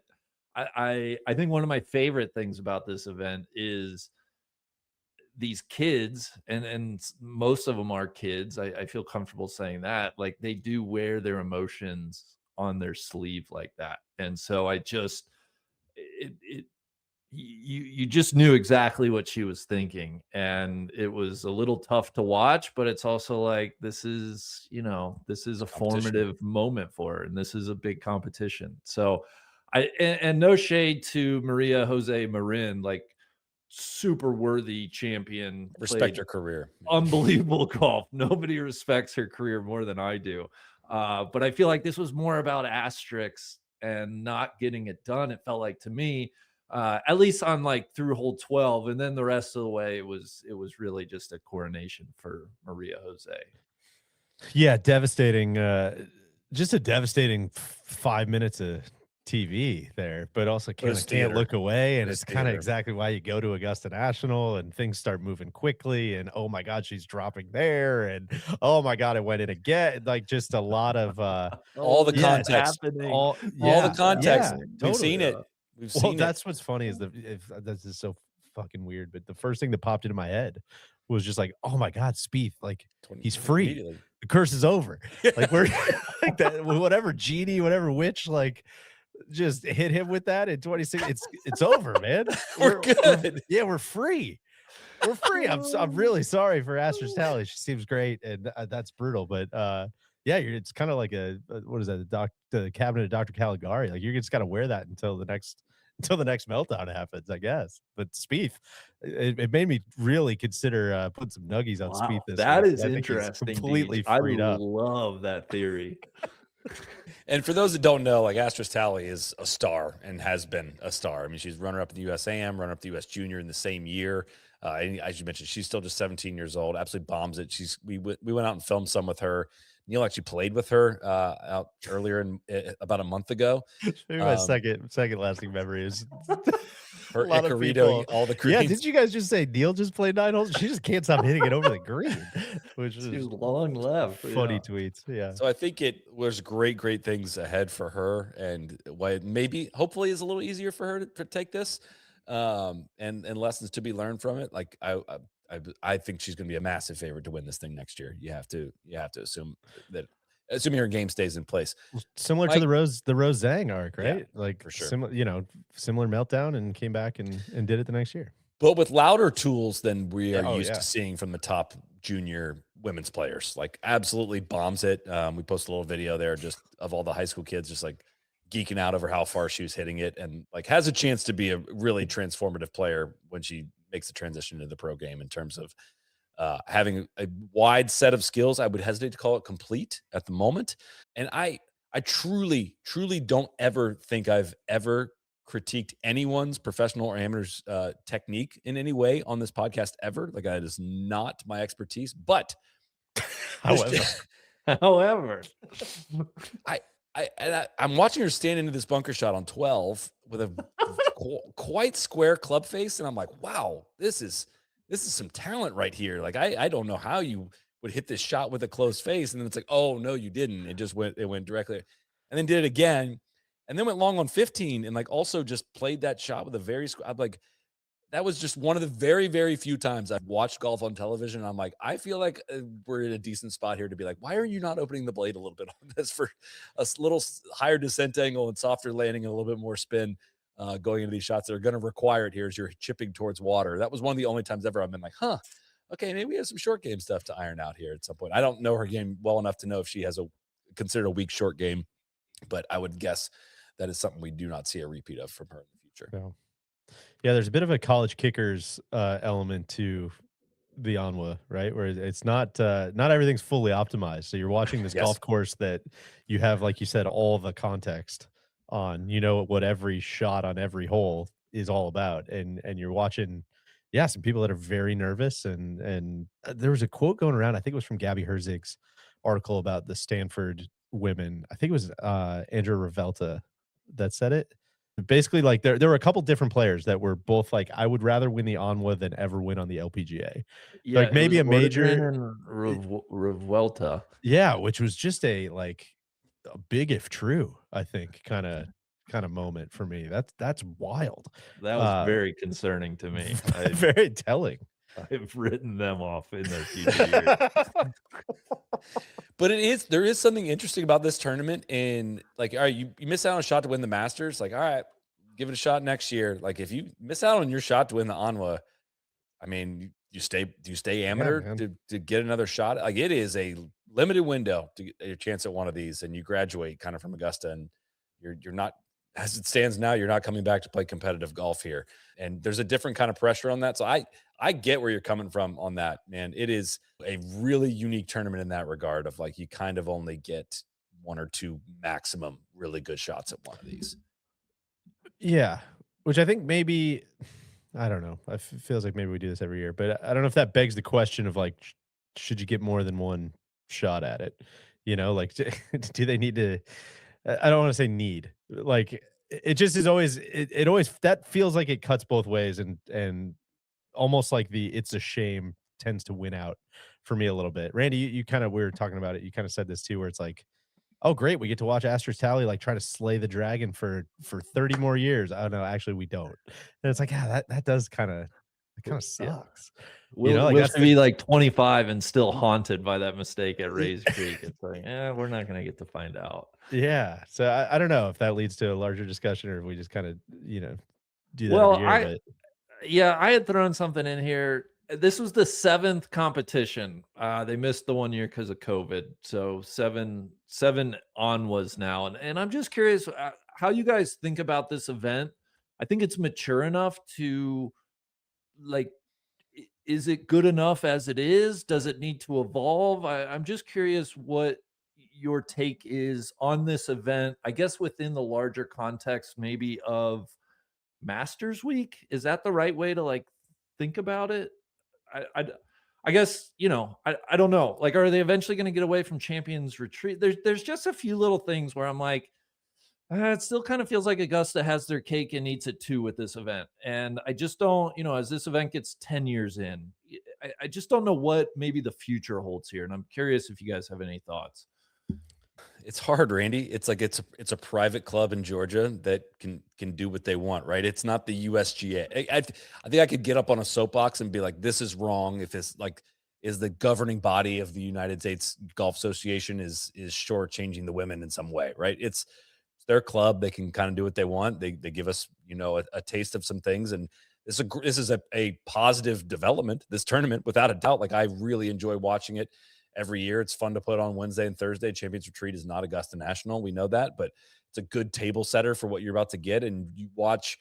I think one of my favorite things about this event is these kids, and most of them are kids. I feel comfortable saying that. Like, they do wear their emotions on their sleeve like that. And so you just knew exactly what she was thinking, and it was a little tough to watch, but it's also like, this is a formative moment for her, and this is a big competition. So and no shade to Maria Jose Marin, like super worthy champion, Respect played your career. unbelievable golf. Nobody respects her career more than I do. But I feel like this was more about asterisks and not getting it done. It felt like to me, at least on like through hole 12, and then the rest of the way, it was really just a coronation for Maria Jose. Yeah, devastating. Just a devastating 5 minutes of TV there, but also kind of can't look away. And it's kind of exactly why you go to Augusta National and things start moving quickly. And oh my God, she's dropping there. And oh my God, it went in again. Like just a lot of all the context. All the context. We've seen it. We've seen it. That's what's funny is if this is so fucking weird, but the first thing that popped into my head was just like, oh my God, Spieth, like he's free. The curse is over. Like we're like that, whatever genie, whatever witch, like just hit him with that in 26. It's over, man. We're good. We're free. We're free. I'm really sorry for Astor's Tally. She seems great, and that's brutal. But it's kind of like what is that? The cabinet of Dr. Caligari. Like you're just gotta wear that until the next meltdown happens, I guess. But Spieth, it made me really consider putting some nuggies on Spieth this that week. is interesting. Completely freed up. I love that theory. And for those that don't know, like Astor's Tally is a star and has been a star. I mean, she's runner-up in the USAM, runner-up the US Junior in the same year. And as you mentioned, she's still just 17 years old. Absolutely bombs it. We went out and filmed some with her. Neil actually played with her out earlier about a month ago. Maybe my second lasting memory is her Icarito, all the greens. Yeah, did you guys just say Neil just played 9 holes? She just can't stop hitting it over the green, which is long left. Funny tweets. Yeah. So I think it was great things ahead for her, and why maybe hopefully is a little easier for her to take this, and lessons to be learned from it. Like I think she's going to be a massive favorite to win this thing next year. You have to assume that, assuming her game stays in place. Similar to the Rose Zhang arc, right? Yeah, like for sure. Similar meltdown, and came back and did it the next year. But with louder tools than we are used to seeing from the top junior women's players. Like absolutely bombs it. We posted a little video there just of all the high school kids just like geeking out over how far she was hitting it, and like has a chance to be a really transformative player when she makes the transition into the pro game in terms of having a wide set of skills. I would hesitate to call it complete at the moment. And I truly don't ever think I've ever critiqued anyone's professional or amateur's technique in any way on this podcast ever. Like that is not my expertise, but however, I'm watching her stand into this bunker shot on 12 with a quite square club face, and I'm like, wow, this is some talent right here. Like I don't know how you would hit this shot with a closed face, and then it's like, oh no, you didn't. It went directly, and then did it again, and then went long on 15, and like also just played that shot with a very. I'm like, that was just one of the very, very few times I've watched golf on television. And I'm like, I feel like we're in a decent spot here to be like, why are you not opening the blade a little bit on this for a little higher descent angle and softer landing and a little bit more spin going into these shots that are going to require it here as you're chipping towards water. That was one of the only times ever I've been like, okay, maybe we have some short game stuff to iron out here at some point. I don't know her game well enough to know if she has considered a weak short game, but I would guess that is something we do not see a repeat of from her in the future. No. Yeah, there's a bit of a college kickers element to the ANWA, right? Where it's not everything's fully optimized. So you're watching this golf course that you have, like you said, all the context on, what every shot on every hole is all about. And you're watching, some people that are very nervous. And there was a quote going around, I think it was from Gabby Herzig's article about the Stanford women. I think it was Andrea Revelta that said it. Basically, like there were a couple different players that were both like, I would rather win the ANWA than ever win on the LPGA. Yeah, like maybe a major Revuelta. Yeah, which was just a big if true, I think, kind of moment for me. That's wild. That was very concerning to me. Very telling. I've written them off in their future years. But there is something interesting about this tournament. And like, all right, you miss out on a shot to win the Masters. Like, all right, give it a shot next year. Like if you miss out on your shot to win the ANWA, I mean, do you stay amateur man. to get another shot? Like it is a limited window to get a chance at one of these, and you graduate kind of from Augusta, and you're not, as it stands now, you're not coming back to play competitive golf here. And there's a different kind of pressure on that. So I get where you're coming from on that, man. It is a really unique tournament in that regard of like you kind of only get one or two maximum really good shots at one of these. Yeah, which I think maybe I don't know. Feels like maybe we do this every year, but I don't know if that begs the question of like, should you get more than one shot at it? You know, like, do they need to? I don't want to say need. Like, it just is always. It always that feels like it cuts both ways, and almost like the it's a shame tends to win out for me a little bit. Randy, you kind of we were talking about it. You kind of said this too, where it's like, oh, great. We get to watch Asterisk Tally like try to slay the dragon for 30 more years. Oh no, actually we don't. And it's like, yeah, that does kind of sucks. Will should be like 25 and still haunted by that mistake at Rays Creek. It's like, we're not gonna get to find out. Yeah. So I don't know if that leads to a larger discussion or if we just kind of, do that Well, every year. I had thrown something in here. This was the 7th competition. They missed the 1 year because of COVID. So seven ANWAs now. And I'm just curious how you guys think about this event. I think it's mature enough to like, is it good enough as it is? Does it need to evolve? I'm just curious what your take is on this event, I guess within the larger context, maybe of Masters Week. Is that the right way to like think about it? I guess, I don't know. Like, are they eventually going to get away from Champions Retreat? There's just a few little things where I'm like, it still kind of feels like Augusta has their cake and eats it too with this event. And I just don't, as this event gets 10 years in, I just don't know what maybe the future holds here. And I'm curious if you guys have any thoughts. It's hard, Randy. It's like it's a private club in Georgia that can do what they want, right? It's not the USGA. I think I could get up on a soapbox and be like, this is wrong. If it's like, is the governing body of the United States Golf Association is shortchanging the women in some way, right? It's their club. They can kind of do what they want. They give us, a taste of some things, and this is a positive development. This tournament, without a doubt. Like I really enjoy watching it every year. It's fun to put on Wednesday and Thursday. Champions Retreat is not Augusta National. We know that, but it's a good table setter for what you're about to get. And you watch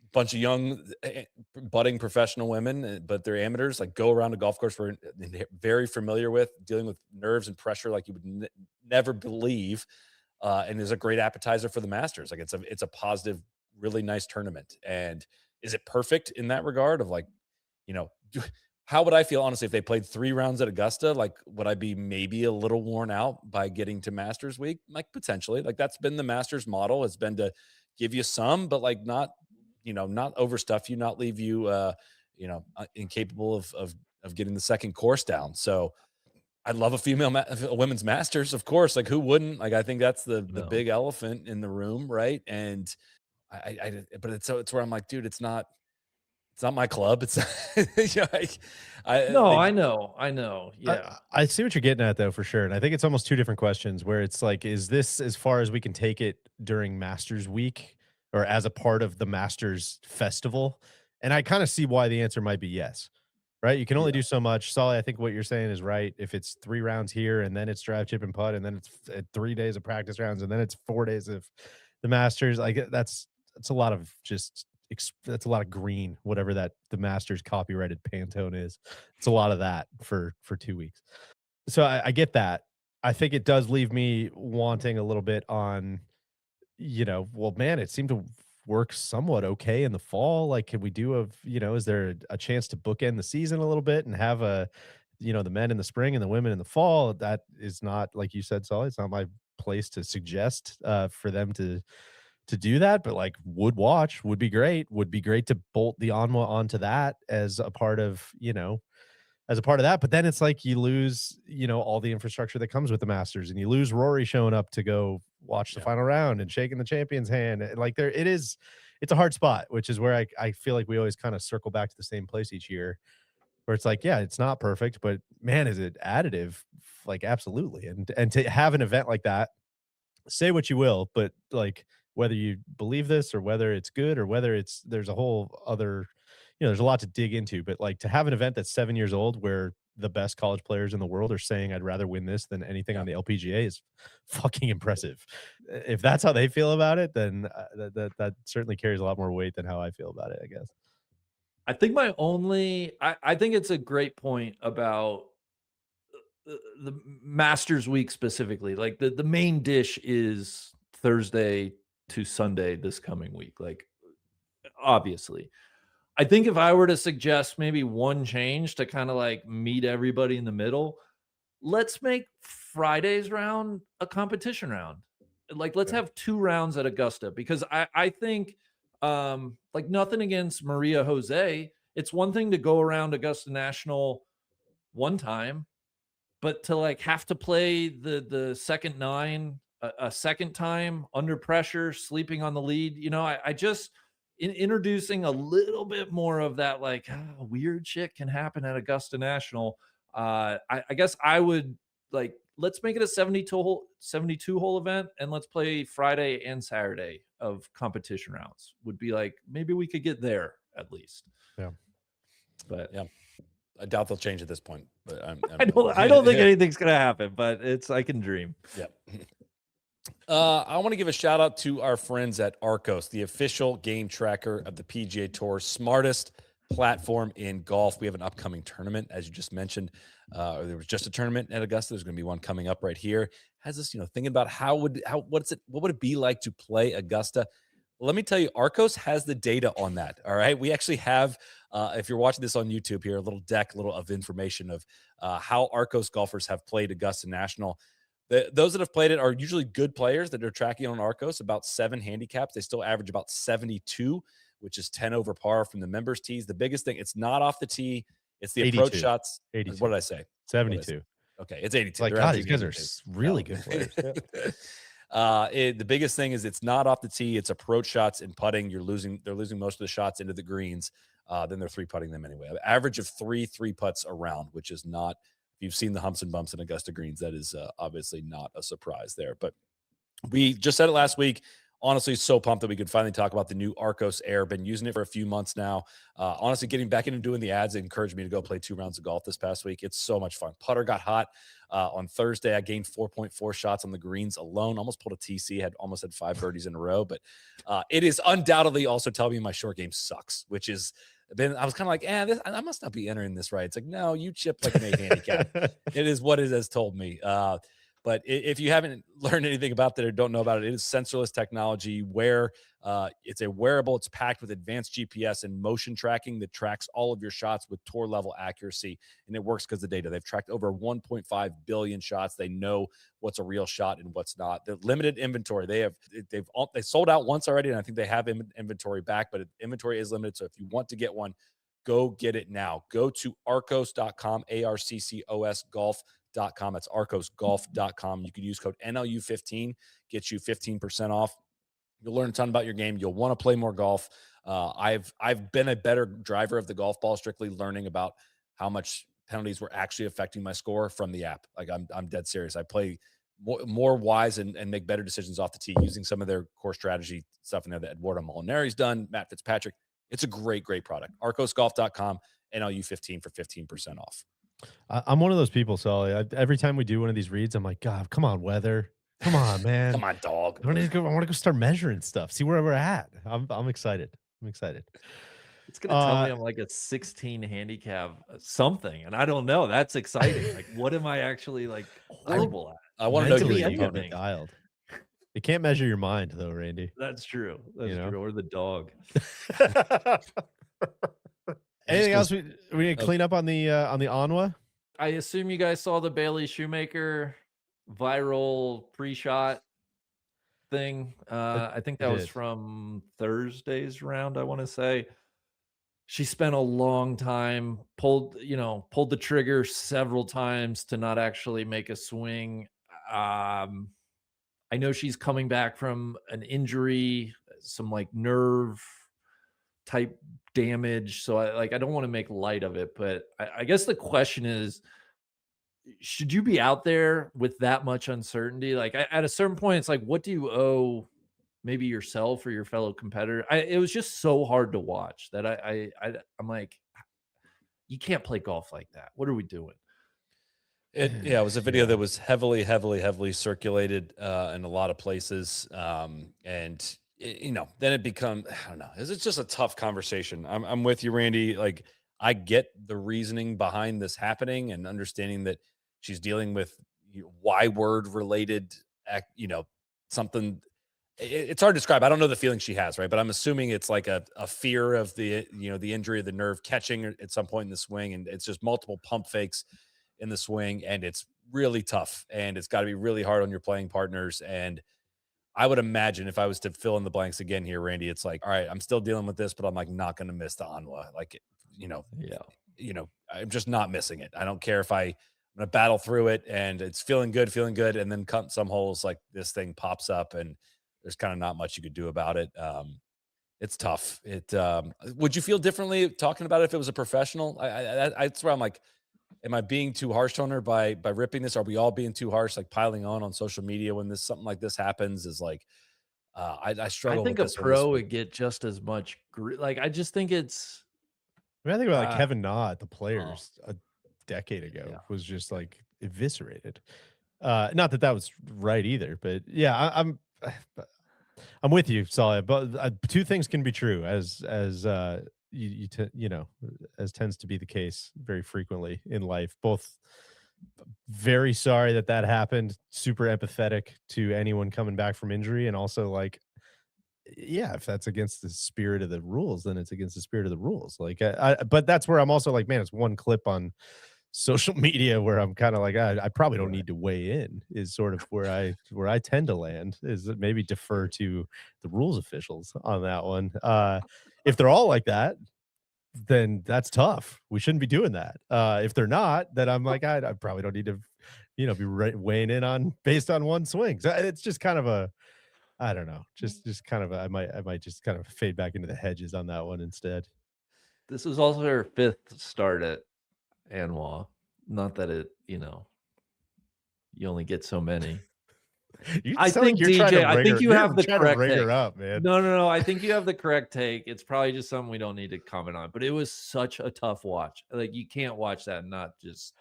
a bunch of young, budding professional women, but they're amateurs, like go around a golf course we're very familiar with, dealing with nerves and pressure like you would never believe. And is a great appetizer for the Masters. Like it's a positive, really nice tournament. And is it perfect in that regard of like, how would I feel, honestly, if they played 3 rounds at Augusta? Like, would I be maybe a little worn out by getting to Masters Week? Like, potentially. Like, that's been the Masters model, has been to give you some, but, like, not, not overstuff you, not leave you, incapable of getting the second course down. So I'd love a women's Masters, of course. Like, who wouldn't? Like, I think that's the big elephant in the room, right? And but it's where I'm like, dude, it's not my club. It's I know. Yeah. I see what you're getting at though, for sure. And I think it's almost two different questions where it's like, is this as far as we can take it during Masters Week or as a part of the Masters Festival? And I kind of see why the answer might be yes. Right? You can only do so much. Soly, I think what you're saying is right. If it's 3 rounds here and then it's drive, chip, and putt, and then it's 3 days of practice rounds, and then it's 4 days of the Masters, like that's a lot of that's a lot of green, whatever that the Masters copyrighted Pantone is. It's a lot of that for 2 weeks. So I get that. I think it does leave me wanting a little bit on, well, man, it seemed to work somewhat okay in the fall. Like, can we do is there a chance to bookend the season a little bit and have the men in the spring and the women in the fall? That is not, like you said, Soly, it's not my place to suggest for them to do that, but like would be great to bolt the ANWA onto that as a part of, that. But then it's like you lose, all the infrastructure that comes with the Masters, and you lose Rory showing up to go watch the final round and shaking the champion's hand. Like it's a hard spot, which is where I feel like we always kind of circle back to the same place each year, where it's like, yeah, it's not perfect, but man, is it additive? Like, absolutely. And to have an event like that, say what you will, but like whether you believe this or whether it's good or whether there's a whole other, there's a lot to dig into. But like to have an event that's 7 years old where the best college players in the world are saying I'd rather win this than anything on the LPGA is fucking impressive. If that's how they feel about it, then that certainly carries a lot more weight than how I feel about it, I guess. I think I think it's a great point about the Masters week specifically. Like the main dish is Thursday to Sunday this coming week. Like obviously. I think if I were to suggest maybe one change to kind of like meet everybody in the middle, let's make Friday's round a competition round. Like let's have 2 rounds at Augusta, because I think like nothing against Maria Jose. It's one thing to go around Augusta National one time, but to like have to play the second 9 a second time under pressure, sleeping on the lead, I just introducing a little bit more of that, like weird shit can happen at Augusta National. I guess I would like, let's make it a 72 hole event, and let's play Friday and Saturday of competition rounds. Would be like, maybe we could get there at least. Yeah. But yeah, I doubt they'll change at this point. But I don't think anything's gonna happen, but I can dream. Yeah. I want to give a shout out to our friends at Arccos, the official game tracker of the PGA Tour, smartest platform in golf. We have an upcoming tournament, as you just mentioned. There was just a tournament at Augusta. There's going to be one coming up right here. Has us, thinking about what would it be like to play Augusta? Well, let me tell you, Arccos has the data on that. All right, we actually have. If you're watching this on YouTube here, a little of information of how Arccos golfers have played Augusta National. Those that have played it are usually good players that are tracking on Arccos, about 7 handicaps. They still average about 72, which is 10 over par from the members' tees. The biggest thing, it's not off the tee. It's the 82. approach shots. 82. What did I say? 72. Okay, it's 82. Like, God, these guys are really good players. The biggest thing is it's not off the tee. It's approach shots and putting. They're losing most of the shots into the greens. Then they're 3-putting them anyway. An average of 3 3-putts around, which is not. If you've seen the humps and bumps in Augusta greens, that is obviously not a surprise there. But we just said it last week. Honestly, so pumped that we could finally talk about the new Arccos Air. Been using it for a few months now. Honestly, getting back into doing the ads encouraged me to go play 2 rounds of golf this past week. It's so much fun. Putter got hot on Thursday. I gained 4.4 shots on the greens alone. Almost pulled a TC. Almost had 5 birdies in a row. But it is undoubtedly also telling me my short game sucks, which is. I was kind of like, I must not be entering this right. It's like, no, you chipped like an 8 handicap. It is what it has told me. But if you haven't learned anything about that or don't know about it, it is sensorless technology where it's a wearable. It's packed with advanced GPS and motion tracking that tracks all of your shots with tour level accuracy. And it works because of the data. They've tracked over 1.5 billion shots. They know what's a real shot and what's not. The limited inventory. They sold out once already, and I think they have inventory back, but inventory is limited. So if you want to get one, go get it now. Go to arccos.com, ARCCOS golf.com. That's arccosgolf.com. You can use code NLU15, get you 15% off. You'll learn a ton about your game. You'll want to play more golf. I've been a better driver of the golf ball, strictly learning about how much penalties were actually affecting my score from the app. Like I'm dead serious. I play more wise and make better decisions off the tee using some of their core strategy stuff in there that Eduardo Molinari's done, Matt Fitzpatrick. It's a great product. arccosgolf.com, NLU15 for 15% off. I'm one of those people, Soly. Every time we do one of these reads, I'm like, God, come on, weather. Come on, man. Come on, dog. I want to go start measuring stuff. See where we're at. I'm excited. It's gonna tell me I'm like a 16 handicap something, and I don't know. That's exciting. Like, what am I actually like horrible at? I want to know Mentally, your you can't be dialed. It can't measure your mind, though, Randy. That's true. That's true. Or the dog. Anything else we need to clean up on the ANWA? I assume you guys saw the Bailey Shoemaker viral pre-shot thing. I think that was from Thursday's round, I want to say. She spent a long time, pulled the trigger several times to not actually make a swing. I know she's coming back from an injury, some like nerve type damage. So I don't want to make light of it, but I guess the question is, should you be out there with that much uncertainty? Like at a certain point, it's like, what do you owe maybe yourself or your fellow competitor. It was just so hard to watch that I'm like, you can't play golf like that. What are we doing? It was a video Yeah. that was heavily circulated in a lot of places, and then it become, I don't know. It's just a tough conversation. I'm with you, Randy. Like, I get the reasoning behind this happening and understanding that she's dealing with Y word related, something. It's hard to describe. I don't know the feeling she has, right? But I'm assuming it's like a fear of the injury of the nerve catching at some point in the swing, and it's just multiple pump fakes in the swing, and it's really tough, and it's got to be really hard on your playing partners. And I would imagine, if I was to fill in the blanks again here, Randy, it's like, all right, I'm still dealing with this, but I'm like not going to miss the ANWA. Like, I'm just not missing it. I don't care if I'm going to battle through it and it's feeling good. And then cut some holes, like this thing pops up and there's kind of not much you could do about it. It's tough. Would you feel differently talking about it if it was a professional? That's where I'm like, am I being too harsh on her by ripping this? Are we all being too harsh, like piling on social media when something like this happens? Is like, I struggle. I think with a this pro would get just as much. Like, I just think it's. I think about like Kevin Na at the Players Oh. a decade ago Yeah. was just like eviscerated. Not that was right either, but yeah, I'm with you, Soly. But two things can be true, as as tends to be the case very frequently in life. Both very sorry that happened, super empathetic to anyone coming back from injury, and also like, yeah, if that's against the spirit of the rules, then it's against the spirit of the rules. Like, but that's where I'm also like, man, it's one clip on social media where I'm kind of like, I probably don't need to weigh in, is sort of where I tend to land, is that maybe defer to the rules officials on that one. If they're all like that, then that's tough. We shouldn't be doing that. If they're not, then I'm like, I probably don't need to, be weighing in on based on one swing. So it's just kind of I don't know, just kind of I might just kind of fade back into the hedges on that one instead. This was also her 5th start at ANWA. Not that it, you only get so many. I think you're DJ, I think you have the correct take. Up, man. No. I think you have the correct take. It's probably just something we don't need to comment on. But it was such a tough watch. Like, you can't watch that and not just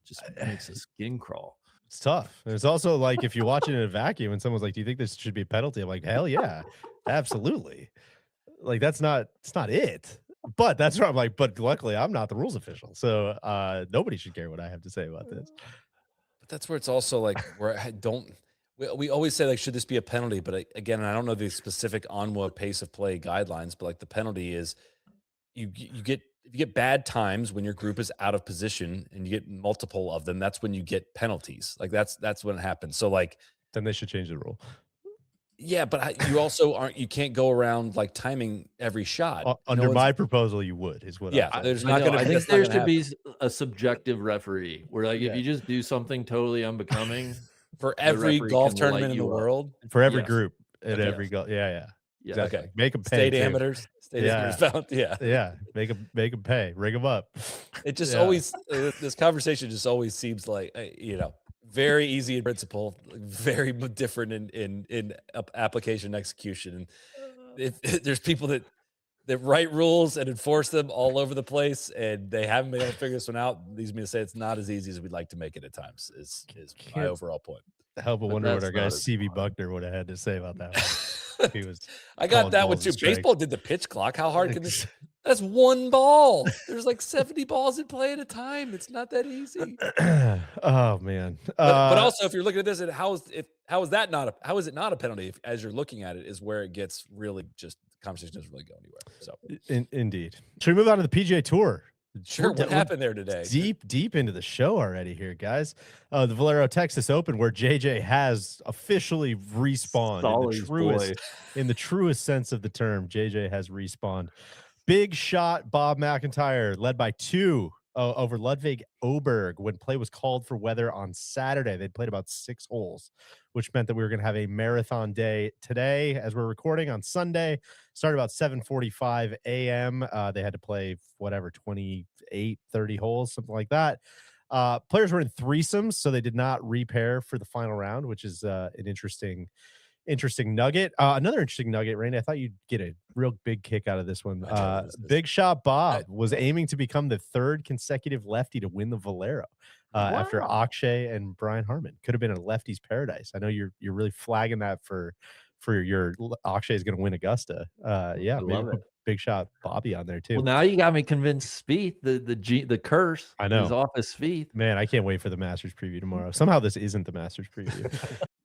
just makes the skin crawl. It's tough. And it's also like, if you watch it in a vacuum and someone's like, "Do you think this should be a penalty?" I'm like, "Hell yeah, absolutely." Like, it's not it. But that's where I'm like, but luckily I'm not the rules official, so nobody should care what I have to say about this. But that's where it's also like, where we always say, like, should this be a penalty? But again, I don't know the specific ANWA pace of play guidelines, but like, the penalty is if you get bad times when your group is out of position and you get multiple of them, that's when you get penalties. Like, that's when it happens. So like, then they should change the rule. Yeah, but you also you can't go around like timing every shot. Under my proposal, you would, is what. Yeah, there's not going to. I think there should be a subjective referee where, like, if you just do something totally unbecoming for every golf tournament in the world, for every group at every golf. Yeah. Exactly. Okay. Make them pay. State amateurs. Yeah. Make them pay. Ring them up. It just always, this conversation just always seems like, very easy in principle, very different in application and execution. And if there's people that write rules and enforce them all over the place, and they haven't been able to figure this one out, leads me to say it's not as easy as we'd like to make it at times, is my overall point. Help but wonder what our guy CB Buckner would have had to say about that one. He was. I got that one too. Baseball did the pitch clock. How hard can this? That's one ball. There's like 70 balls in play at a time. It's not that easy. Oh man. But also, if you're looking at this, and how is it not a penalty? As you're looking at it, is where it gets really just, the conversation doesn't really go anywhere. So indeed. Should we move on to the PGA Tour? Sure. What happened there today? Deep into the show already here, guys. The Valero Texas Open, where JJ has officially respawned in the truest sense of the term. JJ has respawned. Big shot, Bob McIntyre led by 2 over Ludwig Oberg when play was called for weather on Saturday. They'd played about 6 holes, which meant that we were going to have a marathon day today as we're recording on Sunday. Started about 7:45 a.m. They had to play 28, 30 holes, something like that. Players were in threesomes, so they did not repair for the final round, which is an interesting interesting nugget. Another interesting nugget, Randy. I thought you'd get a real big kick out of this one. I know, what is this? Big Shot Bob was aiming to become the third consecutive lefty to win the Valero after Wow. Akshay and Brian Harmon. Could have been a lefty's paradise. I know you're really flagging that for your Akshay is going to win Augusta. Yeah, maybe love put Big Shot Bobby on there too. Well, now you got me convinced. Spieth, the curse, I know. is off his Spieth. Man, I can't wait for the Masters preview tomorrow. Somehow this isn't the Masters preview.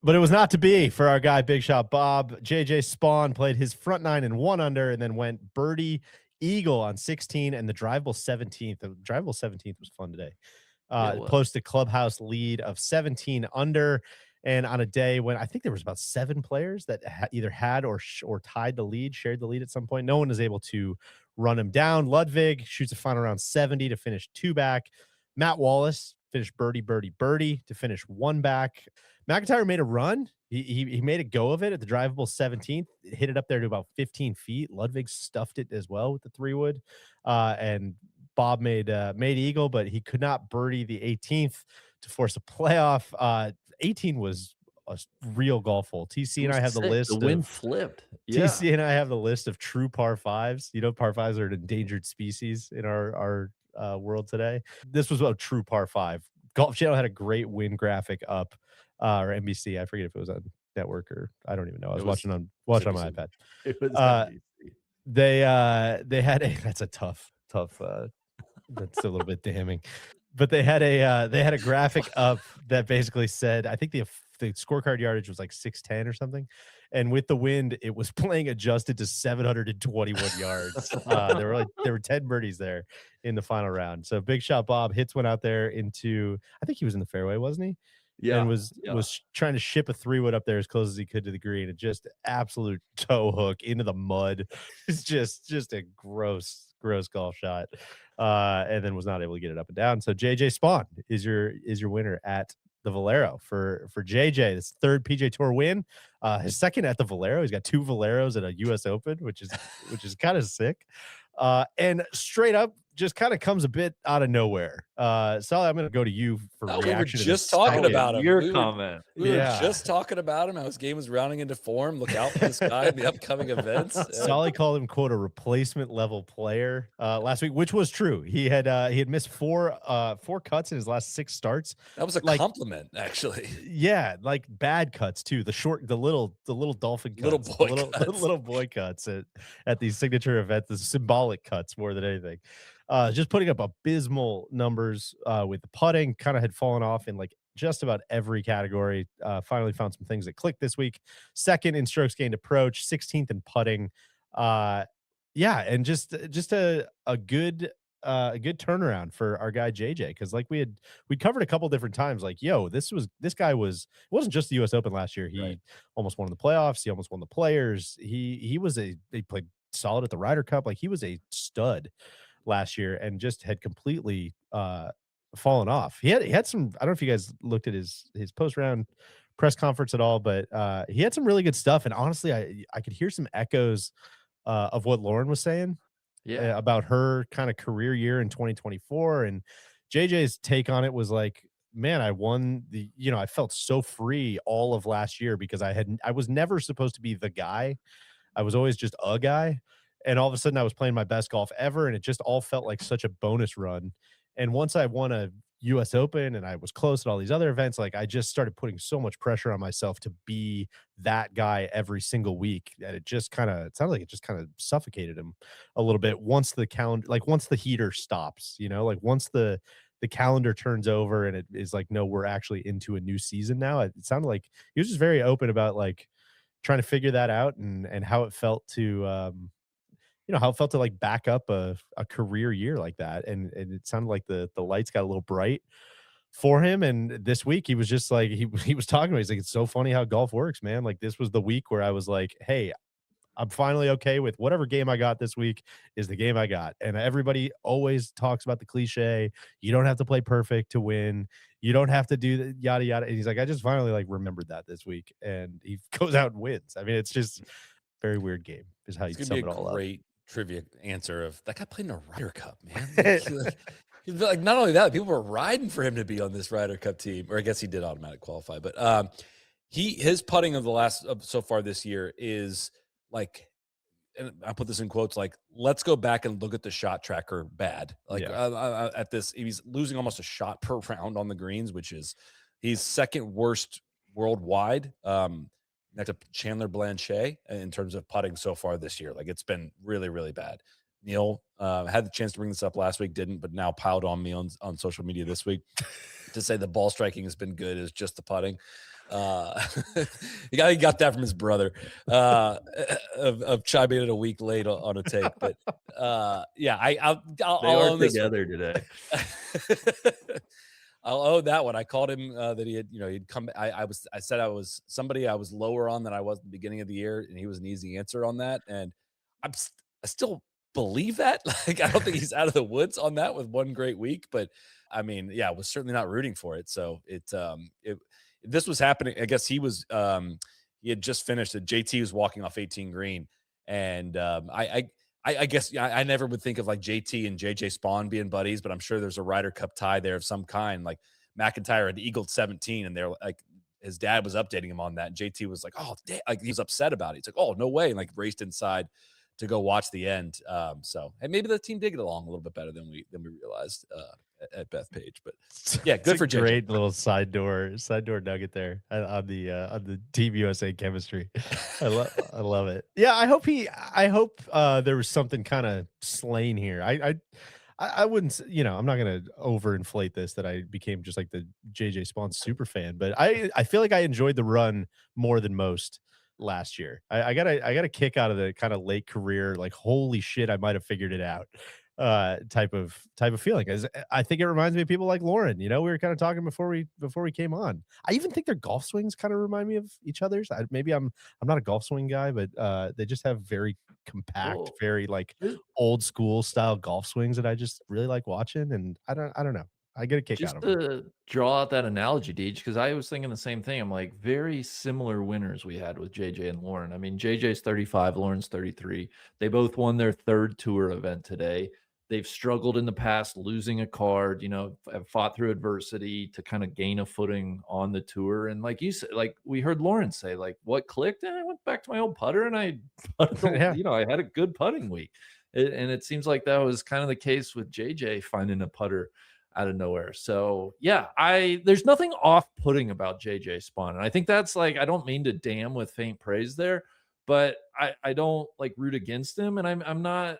But it was not to be for our guy, Big Shot Bob. JJ Spaun played his front nine and 1 under and then went birdie eagle on 16 and the drivable 17th. The drivable 17th was fun today. Posted clubhouse lead of 17 under. And on a day when I think there was about 7 players that either had or tied the lead, shared the lead at some point, no one was able to run him down. Ludwig shoots a final round 70 to finish 2 back. Matt Wallace finished birdie to finish 1 back. McIntyre made a run. He made a go of it at the drivable 17th. Hit it up there to about 15 feet. Ludwig stuffed it as well with the 3-wood. And Bob made eagle, but he could not birdie the 18th to force a playoff. 18 was a real golf hole. TC and I have the list. The wind flipped. Yeah. TC and I have the list of true par 5s. You know, par 5s are an endangered species in our world today. This was a true par 5. Golf Channel had a great wind graphic up, or NBC. I forget if it was on network or I don't even know. I was watching on my iPad. It was NBC. They had that's a tough that's a little bit damning. But they had a graphic up that basically said, I think the scorecard yardage was like 610 or something. And with the wind, it was playing adjusted to 721 yards. There were 10 birdies there in the final round. So Big Shot Bob hits one out there into, I think he was in the fairway, wasn't he? Yeah. And was trying to ship a 3-wood up there as close as he could to the green. And just absolute toe hook into the mud. It's just a gross golf shot. And then was not able to get it up and down. So JJ Spaun is your winner at the Valero for JJ. This 3rd PGA Tour win. His 2nd at the Valero. He's got 2 Valeros at a US Open, which is kind of sick. And straight up just kind of comes a bit out of nowhere. Soly, I'm going to go to you for reaction. We were just talking about him. Your comment. We were just talking about him. How his game was rounding into form. Look out for this guy in the upcoming events. Soly called him, quote, a replacement level player last week, which was true. He had missed 4 cuts in his last 6 starts. That was a compliment, actually. Yeah, like bad cuts too. The little dolphin cuts, little boy cuts at these signature events, the symbolic cuts more than anything. Just putting up abysmal numbers with the putting. Kind of had fallen off in like just about every category. Finally found some things that clicked this week. 2nd in strokes gained approach, 16th in putting. Yeah, and just a good turnaround for our guy JJ, because like we covered a couple different times, like, yo, this guy it wasn't just the US Open last year. He almost won the playoffs. He almost won the Players. He played solid at the Ryder Cup. Like, he was a stud last year and just had completely fallen off. He had some, I don't know if you guys looked at his post-round press conference at all, but he had some really good stuff. And honestly, I could hear some echoes of what Lauren was saying about her kind of career year in 2024. And JJ's take on it was like, man, I won I felt so free all of last year because I was never supposed to be the guy. I was always just a guy. And all of a sudden I was playing my best golf ever. And it just all felt like such a bonus run. And once I won a US Open and I was close at all these other events, like, I just started putting so much pressure on myself to be that guy every single week that it sounded like it just kind of suffocated him a little bit once the calendar, like once the heater stops, like once the calendar turns over and it is like, no, we're actually into a new season now. It sounded like he was just very open about like trying to figure that out and how it felt to, how it felt to like back up a career year like that. And it sounded like the lights got a little bright for him. And this week he was just like, he was talking about, he's like, it's so funny how golf works, man. Like, this was the week where I was like, hey, I'm finally okay with whatever game I got this week is the game I got. And everybody always talks about the cliche. You don't have to play perfect to win. You don't have to do the yada, yada. And he's like, I just finally like remembered that this week. And he goes out and wins. I mean, it's just very weird game is how you sum it all up. Great trivia answer of that guy played in a Ryder Cup, man. Like, not only that, people were riding for him to be on this Ryder Cup team, or I guess he did automatic qualify, but his putting of the last of so far this year is like, and I put this in quotes, like, let's go back and look at the shot tracker bad. Like at this, he's losing almost a shot per round on the greens, which is he's second worst worldwide, next to Chandler Blanchet in terms of putting so far this year. Like it's been really, really bad. Neil had the chance to bring this up last week, didn't, but now piled on me on social media this week to say the ball striking has been good, is just the putting. He got that from his brother of chiming in a week late on a take, but yeah, I'll own this together today. I'll own that one. I called him that he had, he'd come. I said I was somebody I was lower on than I was at the beginning of the year, and he was an easy answer on that, and I still believe that. Like I don't think he's out of the woods on that with one great week, but I mean, yeah, I was certainly not rooting for it. So this was happening. I guess he was he had just finished it. JT was walking off 18 green, and I guess I never would think of like JT and JJ Spaun being buddies, but I'm sure there's a Ryder Cup tie there of some kind. Like McIntyre had eagled 17, and they're like his dad was updating him on that. And JT was like, "Oh, like he was upset about it." He's like, "Oh, no way!" And like raced inside to go watch the end. So and maybe the team did get along a little bit better than we realized at Bethpage. But yeah, good for JJ. Great little side door nugget there on the Team USA chemistry. I love it. Yeah, I hope there was something kind of slain here. I wouldn't, I'm not gonna overinflate this that I became just like the JJ Spaun super fan, but I feel like I enjoyed the run more than most last year. I got a kick out of the kind of late career, like holy shit, I might have figured it out type of feeling. As I think it reminds me of people like Lauren. We were kind of talking before we came on. I even think their golf swings kind of remind me of each other's. Maybe I'm not a golf swing guy, but they just have very compact, very like old school style golf swings that I just really like watching. And I don't know. I get a kick out of it. Just to draw out that analogy, Deej, because I was thinking the same thing. I'm like, very similar winners we had with JJ and Lauren. I mean, JJ's 35, Lauren's 33. They both won their third tour event today. They've struggled in the past, losing a card, have fought through adversity to kind of gain a footing on the tour. And like you said, like we heard Lauren say, like what clicked, and I went back to my old putter and I had a good putting week. And it seems like that was kind of the case with JJ finding a putter out of nowhere. So yeah, there's nothing off-putting about JJ Spaun. And I think that's like, I don't mean to damn with faint praise there, but I don't like root against him. And I'm not,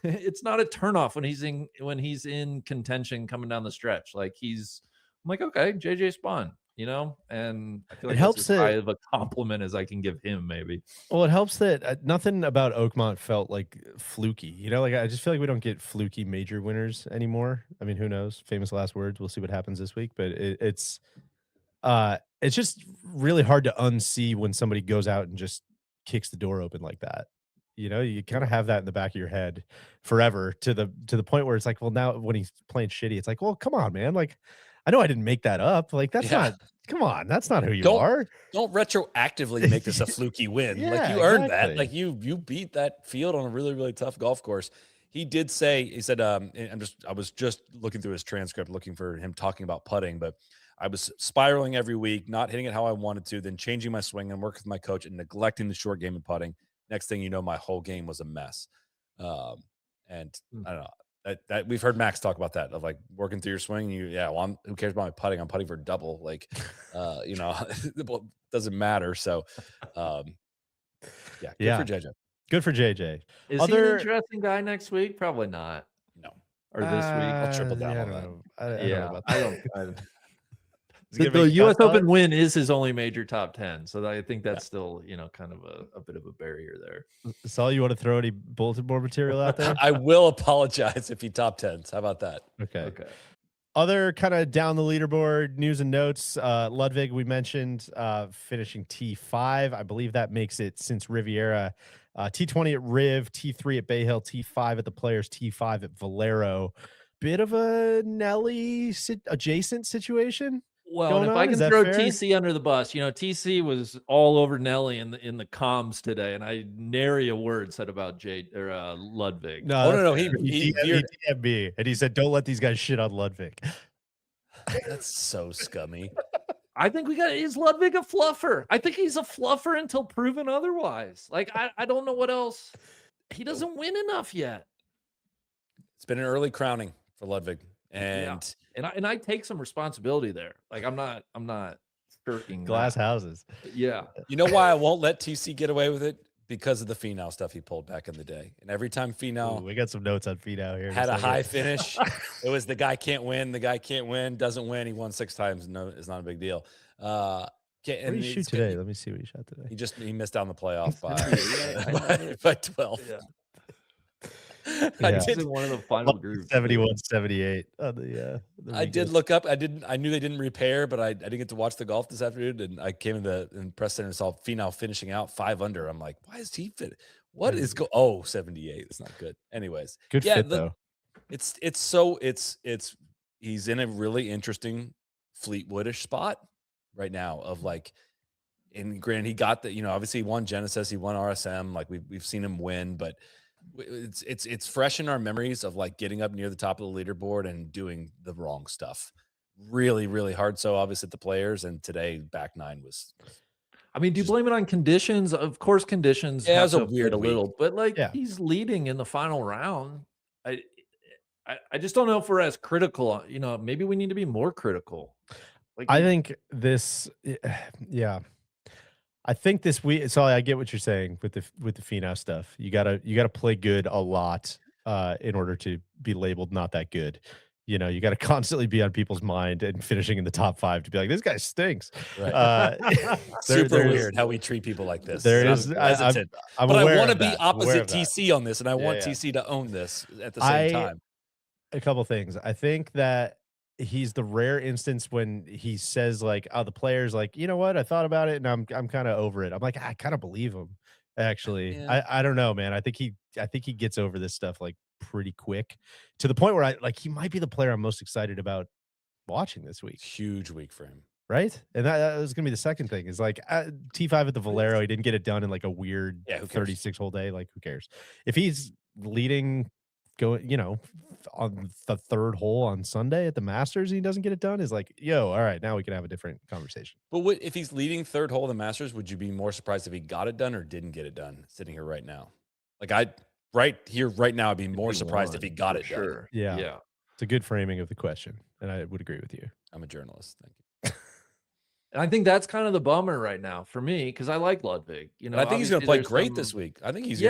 it's not a turnoff when he's in contention coming down the stretch. Like I'm like, okay, JJ Spaun, and I feel like it helps as high of a compliment as I can give him, maybe. Well, it helps that nothing about Oakmont felt like fluky. Like I just feel like we don't get fluky major winners anymore. I mean, who knows? Famous last words. We'll see what happens this week, but it's just really hard to unsee when somebody goes out and just kicks the door open like that. You kind of have that in the back of your head forever to the point where it's like, well, now when he's playing shitty, it's like, well, come on, man. Like, I know I didn't make that up. Like, that's not, come on, that's not who you are. Don't retroactively make this a fluky win. Yeah, like you earned that. Like you beat that field on a really, really tough golf course. He said, I was just looking through his transcript, looking for him talking about putting, but I was spiraling every week, not hitting it how I wanted to, then changing my swing and working with my coach and neglecting the short game and putting. Next thing you know, my whole game was a mess. And I don't know that we've heard Max talk about that of like working through your swing. Who cares about my putting? I'm putting for double. Like, it doesn't matter. So, good for JJ. Good for JJ. Is he an interesting guy next week? Probably not. No. Or this week. I'll triple down on that. I don't know about that. The U.S. Open win is his only major top 10, so I think that's still, kind of a bit of a barrier there. Saul, you want to throw any bulletin board material out there? I will apologize if he top 10s. How about that? Okay. Other kind of down the leaderboard news and notes. Ludwig, we mentioned finishing T5. I believe that makes it since Riviera. T20 at Riv, T3 at Bay Hill, T5 at the Players, T5 at Valero. Bit of a Nelly adjacent situation. Well, if I can throw TC under the bus, TC was all over Nelly in the comms today, and I nary a word said about Ludwig. No. He DM'd me, and he said, "Don't let these guys shit on Ludwig." That's so scummy. I think is Ludwig a fluffer? I think he's a fluffer until proven otherwise. Like, I don't know what else. He doesn't win enough yet. It's been an early crowning for Ludwig. And and I take some responsibility there. Like, I'm not shirking Glass that. houses. Yeah. you know why I won't let TC get away with it? Because of the Finau stuff he pulled back in the day. And every time Finau We got some notes on Finau here. had a high finish, it was the guy can't win, doesn't win. He won 6 times. No, it's not a big deal. What did he shoot today? Let me see what he shot today. He missed out on the playoff by 12. Yeah. I Yeah. He's did in one of the final groups. 71-78 on the I did look up. I knew they didn't repair, but I didn't get to watch the golf this afternoon. And I came in the press center and saw Finau finishing out 5 under. I'm like, why is he fit? What is 78? It's not good. Anyways, good fit though. He's in a really interesting Fleetwoodish spot right now of like, and granted, he got the, obviously he won Genesis, he won RSM, like we've seen him win, but it's fresh in our memories of like getting up near the top of the leaderboard and doing the wrong stuff really, really hard. So obviously the players, and today back 9 was. I mean, do you blame it on conditions? Of course, conditions. Yeah, it have was a to play weird little, but like he's leading in the final round. I just don't know if we're as critical. Maybe we need to be more critical. Like, I think this, yeah. I think this week, so I get what you're saying with the Finau stuff. You gotta play good a lot in order to be labeled not that good. You got to constantly be on people's mind and finishing in the top 5 to be like, this guy stinks. Right. Super weird how we treat people like this. I'm but I want to be opposite TC on this, and I want TC to own this at the same time. A couple things. I think that he's the rare instance when he says like, oh, the player's like, you know what, I thought about it and I'm kind of over it. I'm like, I kind of believe him, actually. I don't know, man. I think he gets over this stuff like pretty quick, to the point where he might be the player I'm most excited about watching this week. Huge week for him, right? And that was gonna be the second thing, is like T5 at the Valero, he didn't get it done in like a weird 36 hole day. Like, who cares if he's leading going, on the 3rd hole on Sunday at the Masters and he doesn't get it done? Is like, yo, all right, now we can have a different conversation. But if he's leading 3rd hole of the Masters, would you be more surprised if he got it done or didn't get it done sitting here right now? Like, right now, I'd be more surprised if he got it done. Yeah. It's a good framing of the question, and I would agree with you. I'm a journalist. Thank you. And I think that's kind of the bummer right now for me, because I like Ludwig. I think he's going to play great this week. I think he's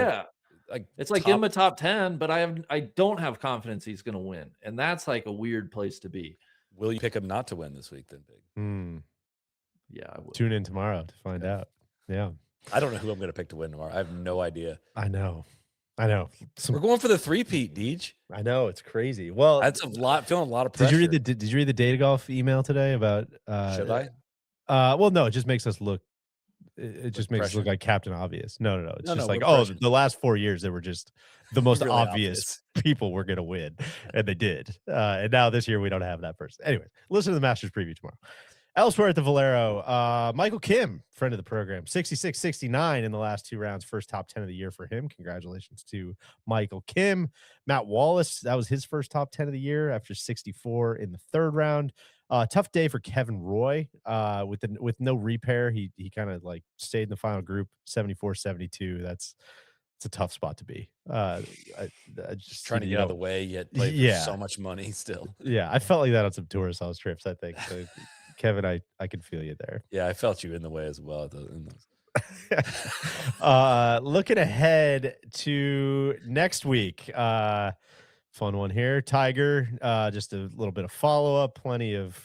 it's like give him a top 10, but I don't have confidence he's going to win, and that's like a weird place to be. Will you pick him not to win this week then, Big? Yeah, I will. Tune in tomorrow to find out. Yeah, I don't know who I'm going to pick to win tomorrow. I have no idea. I know. We're going for the 3-peat, Deej. I know, it's crazy. Well, that's a lot. Feeling a lot of pressure. Did you read the Data Golf email today about? Should I? Well, no. It just makes us look. It just makes us look like Captain Obvious. No. It's just like, the last 4 years they were just the most really obvious people were going to win, and they did. And now this year we don't have that person. Anyway, listen to the Masters preview tomorrow. Elsewhere at the Valero, Michael Kim, friend of the program, 66-69 in the last 2 rounds, first top 10 of the year for him. Congratulations to Michael Kim. Matt Wallace, that was his first top 10 of the year after 64 in the 3rd round. Tough day for Kevin Roy with no repair. He kind of like stayed in the final group, 74-72. It's a tough spot to be. I just trying to get out of the way, yet play for so much money still. Yeah, I felt like that on some tourist house trips, I think. So, Kevin, I can feel you there. Yeah, I felt you in the way as well. Looking ahead to next week, fun one here. Tiger, just a little bit of follow-up, plenty of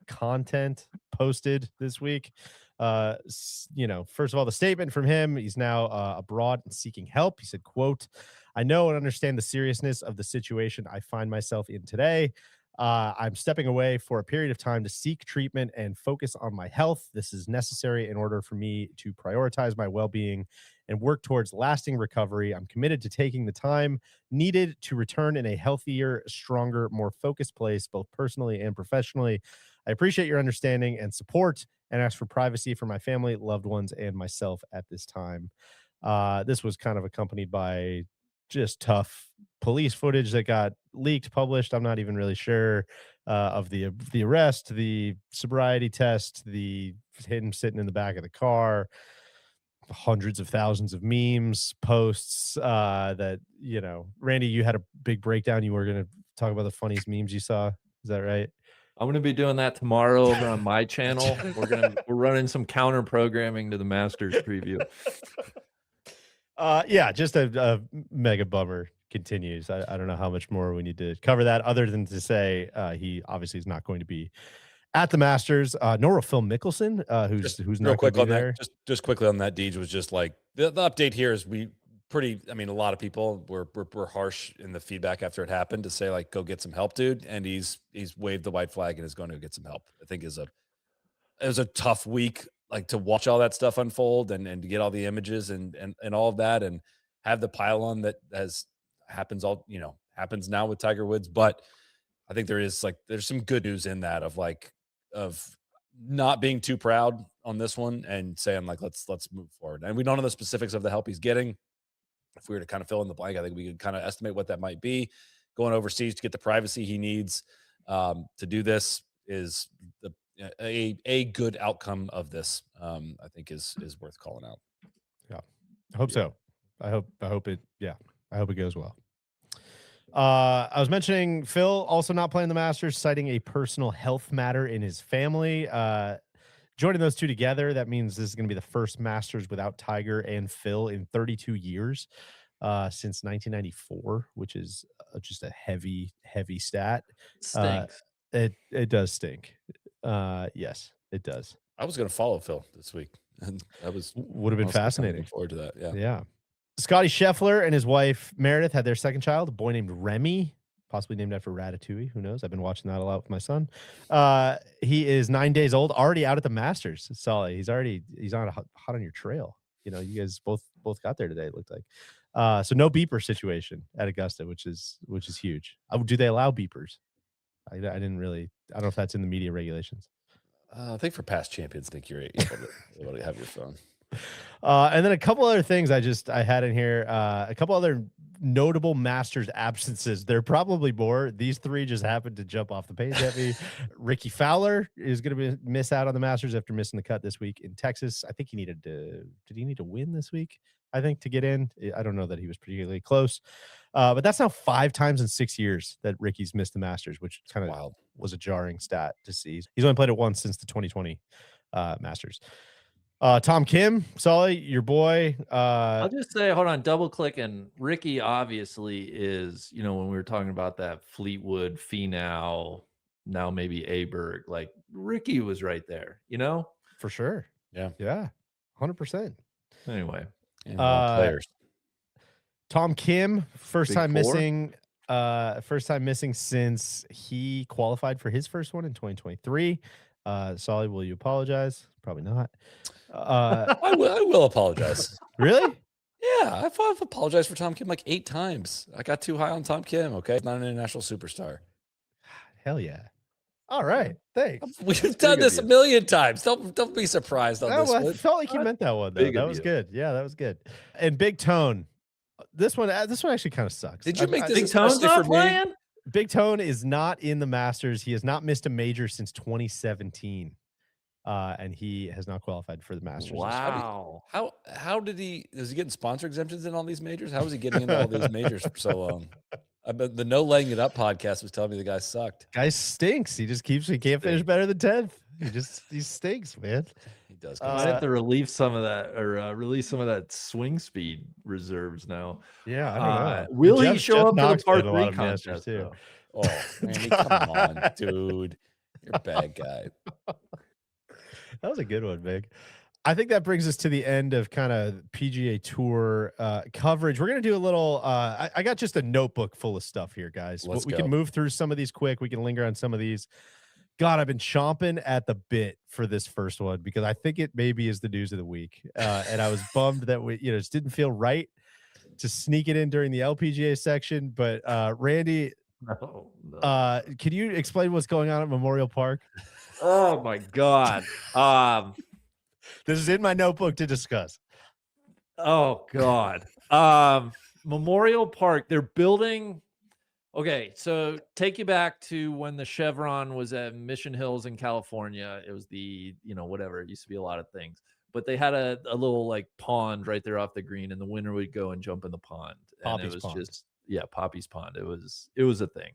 content posted this week. First of all, the statement from him, he's now abroad and seeking help. He said, quote, "I know and understand the seriousness of the situation I find myself in today. I'm stepping away for a period of time to seek treatment and focus on my health. This is necessary in order for me to prioritize my well-being and work towards lasting recovery. I'm committed to taking the time needed to return in a healthier, stronger, more focused place, both personally and professionally. I appreciate your understanding and support and ask for privacy for my family, loved ones, and myself at this time." This was kind of accompanied by just tough police footage that got leaked, published. I'm not even really sure of the arrest, the sobriety test, the him sitting in the back of the car, hundreds of thousands of memes, posts that, Randy, you had a big breakdown. You were going to talk about the funniest memes you saw. Is that right? I'm going to be doing that tomorrow over on my channel. We're running some counter programming to the Masters preview. Yeah, just a mega bummer continues. I don't know how much more we need to cover that other than to say he obviously is not going to be at the Masters. Nor will Phil Mickelson, who's real not going quick to be on there. that. Just quickly on that, Deej was just like the update here is I mean, a lot of people were harsh in the feedback after it happened to say like, go get some help, dude. And he's waved the white flag and is going to get some help. I think it was a tough week, like to watch all that stuff unfold and to get all the images and all of that and have the pylon that happens now with Tiger Woods. But I think there's some good news in that of not being too proud on this one and saying like, let's move forward. And we don't know the specifics of the help he's getting. If we were to kind of fill in the blank, I think we could kind of estimate what that might be. Going overseas to get the privacy he needs to do this is a good outcome of this. I think is worth calling out. Yeah, I hope so. I hope it goes well. I was mentioning Phil also not playing the Masters, citing a personal health matter in his family. Joining those two together, that means this is going to be the first Masters without Tiger and Phil in 32 years since 1994, which is just a heavy stat. Stinks. It does stink. Yes, it does. I was going to follow Phil this week, and would have been fascinating. Looking forward to that. Yeah. Yeah. Scotty Scheffler and his wife Meredith had their second child, a boy named Remy, possibly named after Ratatouille. Who knows? I've been watching that a lot with my son. He is 9 days old, already out at the Masters. Soly, he's on a hot on your trail. You guys both got there today. It looked like. So no beeper situation at Augusta, which is huge. Do they allow beepers? I don't know if that's in the media regulations. I think for past champions, I think you're able to have your phone. And then a couple other things I had in here. A couple other notable Masters absences. There are probably more. These three just happened to jump off the page at me. Ricky Fowler is going to miss out on the Masters after missing the cut this week in Texas. I think he needed to. Did he need to win this week? I think to get in. I don't know that he was particularly close. But that's now 5 times in 6 years that Ricky's missed the Masters, which kind of was a jarring stat to see. He's only played it once since the 2020 Masters. Tom Kim, Soly, your boy. I'll just say, hold on, double clicking. Ricky obviously is, when we were talking about that Fleetwood, Finau, now maybe Aberg, like Ricky was right there, For sure. Yeah. 100%. Anyway. Players. Tom Kim, first Big time four. missing since he qualified for his first one in 2023. Soly, will you apologize? Probably not. I will apologize. Really? Yeah, I've apologized for Tom Kim like 8 times. I got too high on Tom Kim. Okay, not an international superstar. Hell yeah! All right, thanks. We've done this a million times. Don't be surprised on this one. I felt like you meant that one though. That was good. Yeah, that was good. And Big Tone, this one actually kind of sucks. Did you make this Big Tone's not playing? Big Tone is not in the Masters. He has not missed a major since 2017. And he has not qualified for the Masters. Wow. How did he? Is he getting sponsor exemptions in all these majors? How was he getting into all these majors for so long? I bet the No Laying It Up podcast was telling me the guy sucked. Guy stinks. He can't finish better than 10th. He stinks, man. He does. I have to relieve some of that or release some of that swing speed reserves now. Yeah, I don't know. Will he show up for the Part 3 contest too? Oh, Randy, come on, dude. You're a bad guy. That was a good one, Big. I think that brings us to the end of kind of PGA Tour coverage. We're going to do a little I got just a notebook full of stuff here, guys. We can move through some of these quick. We can linger on some of these. God, I've been chomping at the bit for this first one because I think it maybe is the news of the week. And I was bummed that we, just didn't feel right to sneak it in during the LPGA section. But Randy, can you explain what's going on at Memorial Park? Oh my God. This is in my notebook to discuss. Oh God. Memorial Park, they're building Okay, so take you back to when the Chevron was at Mission Hills in California. It was the, whatever, it used to be a lot of things. But they had a little like pond right there off the green, and the winner would go and jump in the pond. And it Poppy's was Pond. just, yeah, Poppy's Pond. It was a thing.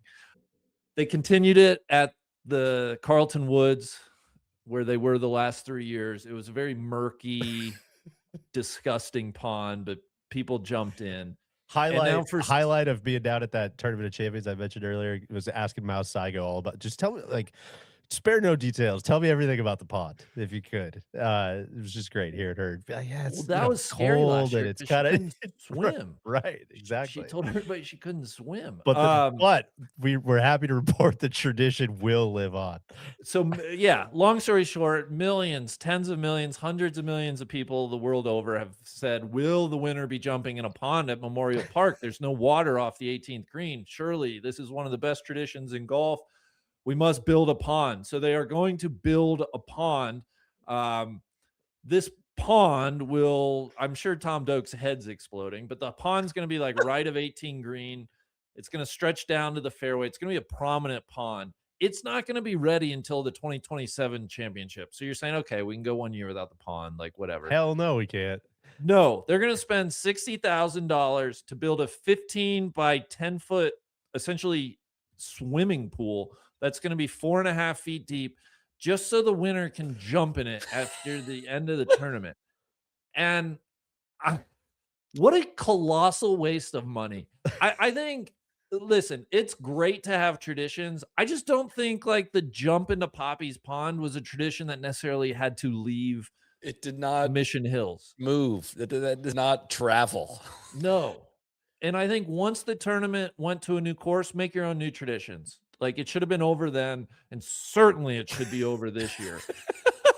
They continued it at the Carlton Woods, where they were the last 3 years. It was a very murky, disgusting pond, but people jumped in. And now Highlight of being down at that Tournament of Champions I mentioned earlier was asking Mao Saigo all about. Just tell me, like, spare no details. Tell me everything about the pond, if you could. It was just great hearing her. Be like, yeah, it's that was scary last cold year and it's 'cause she kind of couldn't swim. right, She exactly. told everybody she couldn't swim. But we're happy to report the tradition will live on. So yeah, long story short, millions, tens of millions, hundreds of millions of people the world over have said, will the winner be jumping in a pond at Memorial Park? There's no water off the 18th green. Surely this is one of the best traditions in golf. We must build a pond. So they are going to build a pond. This pond will, I'm sure Tom Doak's head's exploding, but the pond's going to be like right of 18 green. It's going to stretch down to the fairway. It's going to be a prominent pond. It's not going to be ready until the 2027 championship. So you're saying, okay, we can go 1 year without the pond, like whatever. Hell no, we can't. No, they're going to spend $60,000 to build a 15 by 10 foot, essentially swimming pool that's going to be 4.5 feet deep, just so the winner can jump in it after the end of the tournament. And what a colossal waste of money. I think, listen, it's great to have traditions. I just don't think like the jump into Poppy's Pond was a tradition that necessarily had to leave It did not Mission Hills. move. That did not travel. No. And I think once the tournament went to a new course, make your own new traditions. Like it should have been over then, and certainly it should be over this year.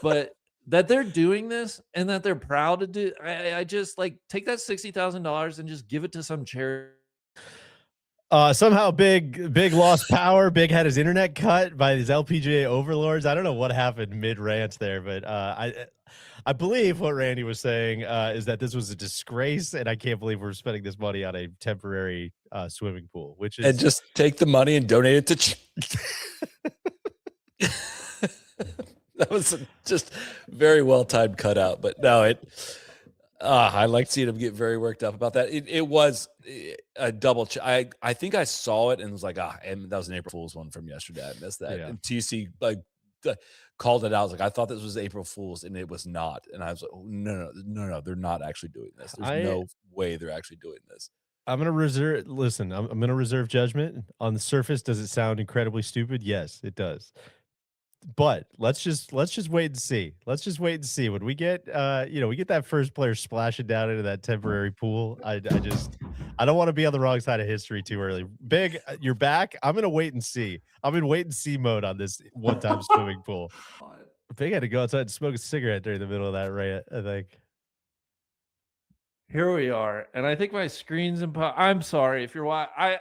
But that they're doing this and that they're proud to do, I just like take that $60,000 and just give it to some charity. Somehow Big lost power. Big had his internet cut by these LPGA overlords. I don't know what happened mid rant there, but I believe what Randy was saying is that this was a disgrace, and I can't believe we're spending this money on a temporary swimming pool, which is And just take the money and donate it to. That was just very well timed cutout, but no, I like seeing him get very worked up about that. It was a double check. I think I saw it and was like, and that was an April Fool's one from yesterday. I missed that. Yeah. And TC called it out. I was like, I thought this was April Fool's, and it was not. And I was like, no, they're not actually doing this. There's no way they're actually doing this. I'm gonna reserve. Listen, I'm gonna reserve judgment. On the surface, does it sound incredibly stupid? Yes, it does. But let's just wait and see. Let's just wait and see when we get we get that first player splashing down into that temporary pool. I don't want to be on the wrong side of history too early. Big, you're back. I'm gonna wait and see. I'm in wait and see mode on this one-time swimming pool. Big had to go outside and smoke a cigarette during the middle of that rant, I think. Here we are, and I think my screen's I'm sorry if you're watching. I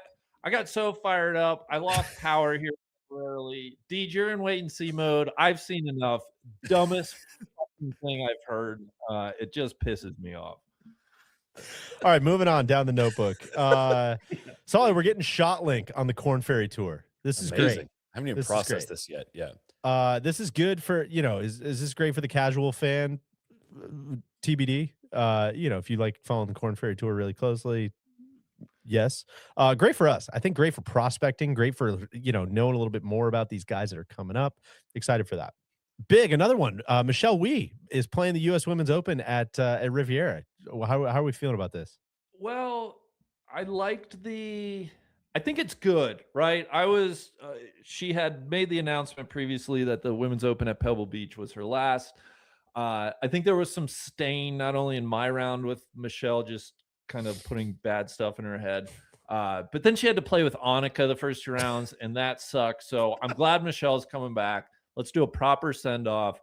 got so fired up. I lost power here temporarily. Deej, you're in wait and see mode. I've seen enough. Dumbest fucking thing I've heard. It just pisses me off. All right, moving on down the notebook. Soly, we're getting Shot Link on the Corn Ferry Tour. This is Amazing. great. I haven't even processed this yet. Yeah. This is good for, is this great for the casual fan? TBD. If you like following the Corn Ferry Tour really closely, yes. Great for us. I think great for prospecting, great for, knowing a little bit more about these guys that are coming up. Excited for that. Big, another one. Michelle Wie is playing the U.S. Women's Open at Riviera. How are we feeling about this? Well, I think it's good, right? She had made the announcement previously that the Women's Open at Pebble Beach was her last. I think there was some stain, not only in my round with Michelle, just kind of putting bad stuff in her head. But then she had to play with Annika the first 2 rounds, and that sucked. So I'm glad Michelle's coming back. Let's do a proper send-off.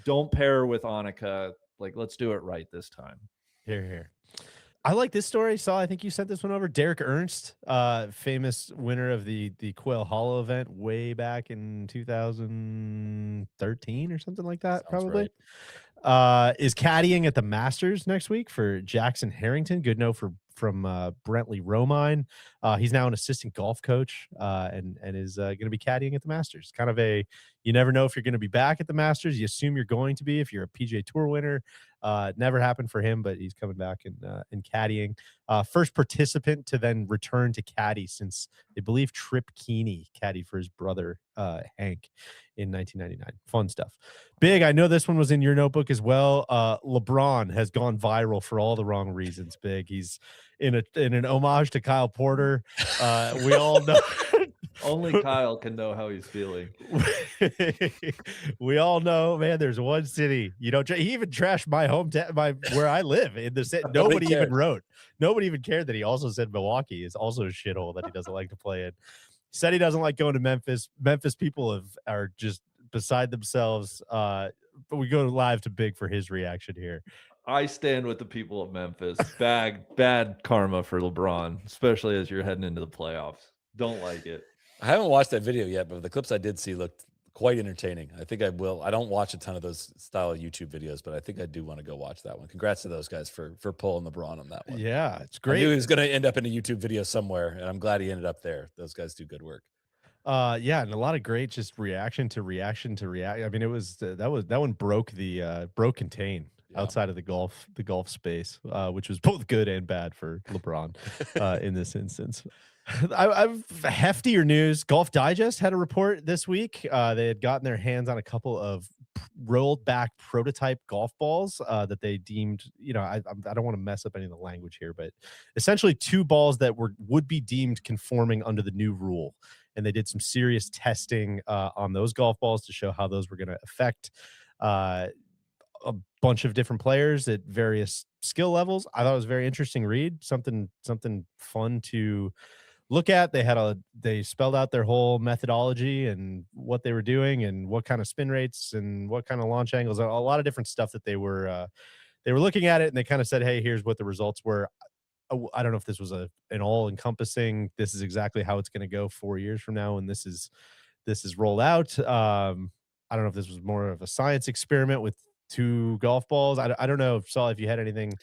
Don't pair her with Annika. Let's do it right this time. Here. I like this story. Saul, I think you sent this one over. Derek Ernst, famous winner of the Quail Hollow event way back in 2013 or something like that, Sounds probably. Right. Is caddying at the Masters next week for Jackson Harrington. Good for from Brentley Romine. He's now an assistant golf coach and is going to be caddying at the Masters. Kind of you never know if you're going to be back at the Masters. You assume you're going to be if you're a PGA Tour winner. Never happened for him, but he's coming back and caddying. First participant to then return to caddy since, I believe, Trip Keeney caddied for his brother Hank in 1999. Fun stuff. Big, I know this one was in your notebook as well. LeBron has gone viral for all the wrong reasons. Big, he's in an homage to Kyle Porter. We all know. Only Kyle can know how he's feeling. We all know, man. There's one city, he even trashed my hometown, where I live in the city. Nobody even wrote. Nobody even cared that he also said Milwaukee is also a shithole that he doesn't like to play in. He said he doesn't like going to Memphis. Memphis people are just beside themselves. But we go live to Big for his reaction here. I stand with the people of Memphis. Bad karma for LeBron, especially as you're heading into the playoffs. Don't like it. I haven't watched that video yet, but the clips I did see looked quite entertaining. I think I will. I don't watch a ton of those style of YouTube videos, but I think I do want to go watch that one. Congrats to those guys for pulling LeBron on that one. Yeah, it's great. I knew he was going to end up in a YouTube video somewhere, and I'm glad he ended up there. Those guys do good work. Yeah, and a lot of great just reaction to react. I mean, it was that one broke contain outside of the golf space, which was both good and bad for LeBron in this instance. I've heftier news. Golf Digest had a report this week. They had gotten their hands on a couple of rolled back prototype golf balls that they deemed, I don't want to mess up any of the language here, but essentially 2 balls that would be deemed conforming under the new rule. And they did some serious testing on those golf balls to show how those were going to affect a bunch of different players at various skill levels. I thought it was a very interesting read, something fun to look at. They spelled out their whole methodology and what they were doing and what kind of spin rates and what kind of launch angles, a lot of different stuff that they were looking at it, and they kind of said, hey, here's what the results were. I don't know if this was an all-encompassing, this is exactly how it's going to go 4 years from now, and this is rolled out. I don't know if this was more of a science experiment with 2 golf balls. I don't know, Soly, if you had anything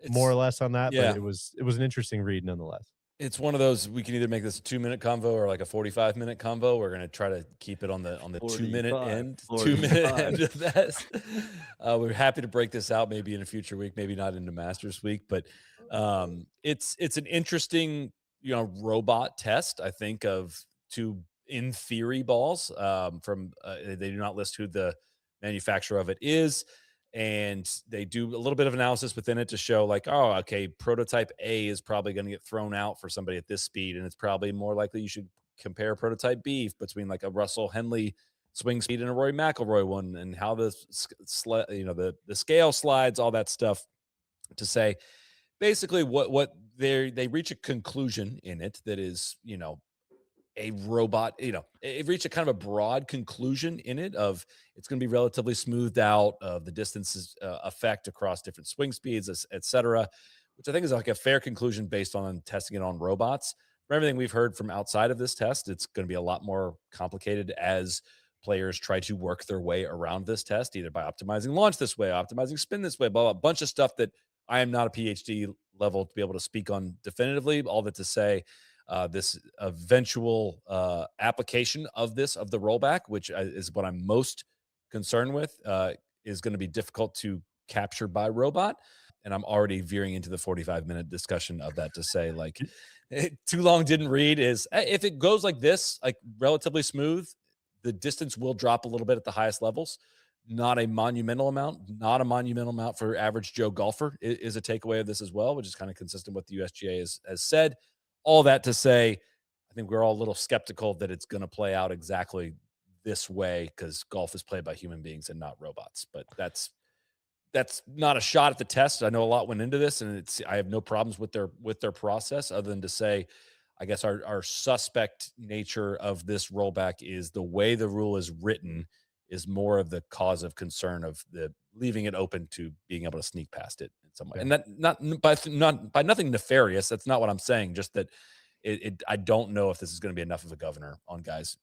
more or less on that, yeah. but it was an interesting read nonetheless. It's one of those, we can either make this a 2-minute convo or like a 45-minute convo. We're going to try to keep it on the 2-minute end, 2-minute end of that. We're happy to break this out maybe in a future week, maybe not into Masters week, but it's an interesting, robot test, I think, of 2 in theory balls from they do not list who the manufacturer of it is. And they do a little bit of analysis within it to show like, oh, okay, prototype A is probably going to get thrown out for somebody at this speed. And it's probably more likely you should compare prototype B between like a Russell Henley swing speed and a Rory McIlroy one, and how the scale slides, all that stuff, to say basically what they reach a conclusion in it that is, a robot, it reached a kind of a broad conclusion in it of it's going to be relatively smoothed out of the distances effect across different swing speeds, et cetera, which I think is like a fair conclusion based on testing it on robots. From everything we've heard from outside of this test, it's going to be a lot more complicated as players try to work their way around this test, either by optimizing launch this way, optimizing spin this way, blah, blah, a bunch of stuff that I am not a PhD level to be able to speak on definitively. All that to say, this eventual application of the rollback, which is what I'm most concerned with, is going to be difficult to capture by robot. And I'm already veering into the 45-minute discussion of that to say, like, too long didn't read is if it goes like this, like relatively smooth, the distance will drop a little bit at the highest levels. Not a monumental amount for average Joe golfer is a takeaway of this as well, which is kind of consistent with the USGA has said. All that to say, I think we're all a little skeptical that it's going to play out exactly this way because golf is played by human beings and not robots. But that's not a shot at the test. I know a lot went into this, and I have no problems with their process, other than to say, I guess our suspect nature of this rollback is the way the rule is written is more of the cause of concern of the leaving it open to being able to sneak past it in some way. And that not by nothing nefarious. That's not what I'm saying. Just that I don't know if this is going to be enough of a governor on guys,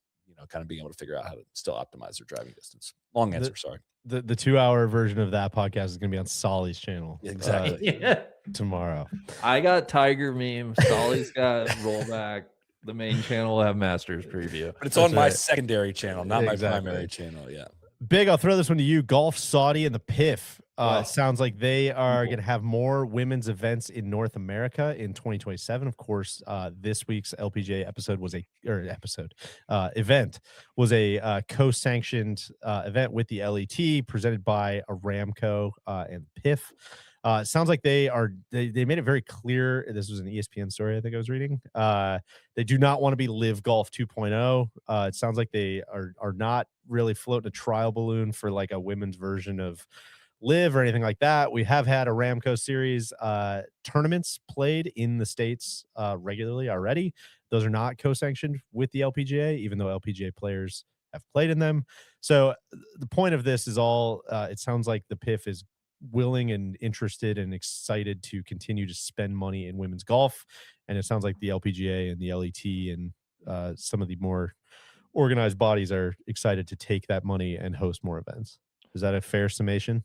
kind of being able to figure out how to still optimize their driving distance. Long answer, sorry. The 2-hour version of that podcast is going to be on Soly's channel Exactly. tomorrow. I got Tiger meme. Soly's got rollback. The main channel will have Masters preview. But it's That's on my right. secondary channel, not my Exactly. primary channel. Yeah. Big, I'll throw this one to you. Golf, Saudi, and the PIF. Wow. It sounds like they are going to have more women's events in North America in 2027. Of course, this week's LPGA event was a co-sanctioned event with the LET presented by Aramco and PIF. It sounds like they made it very clear. This was an ESPN story I think I was reading. They do not want to be Live Golf 2.0. It sounds like they are not really floating a trial balloon for like a women's version of Live or anything like that. We have had Aramco series tournaments played in the States regularly already. Those are not co-sanctioned with the LPGA, even though LPGA players have played in them. So the point of this is all, it sounds like the PIF is willing and interested and excited to continue to spend money in women's golf. And it sounds like the LPGA and the LET and some of the more organized bodies are excited to take that money and host more events. Is that a fair summation?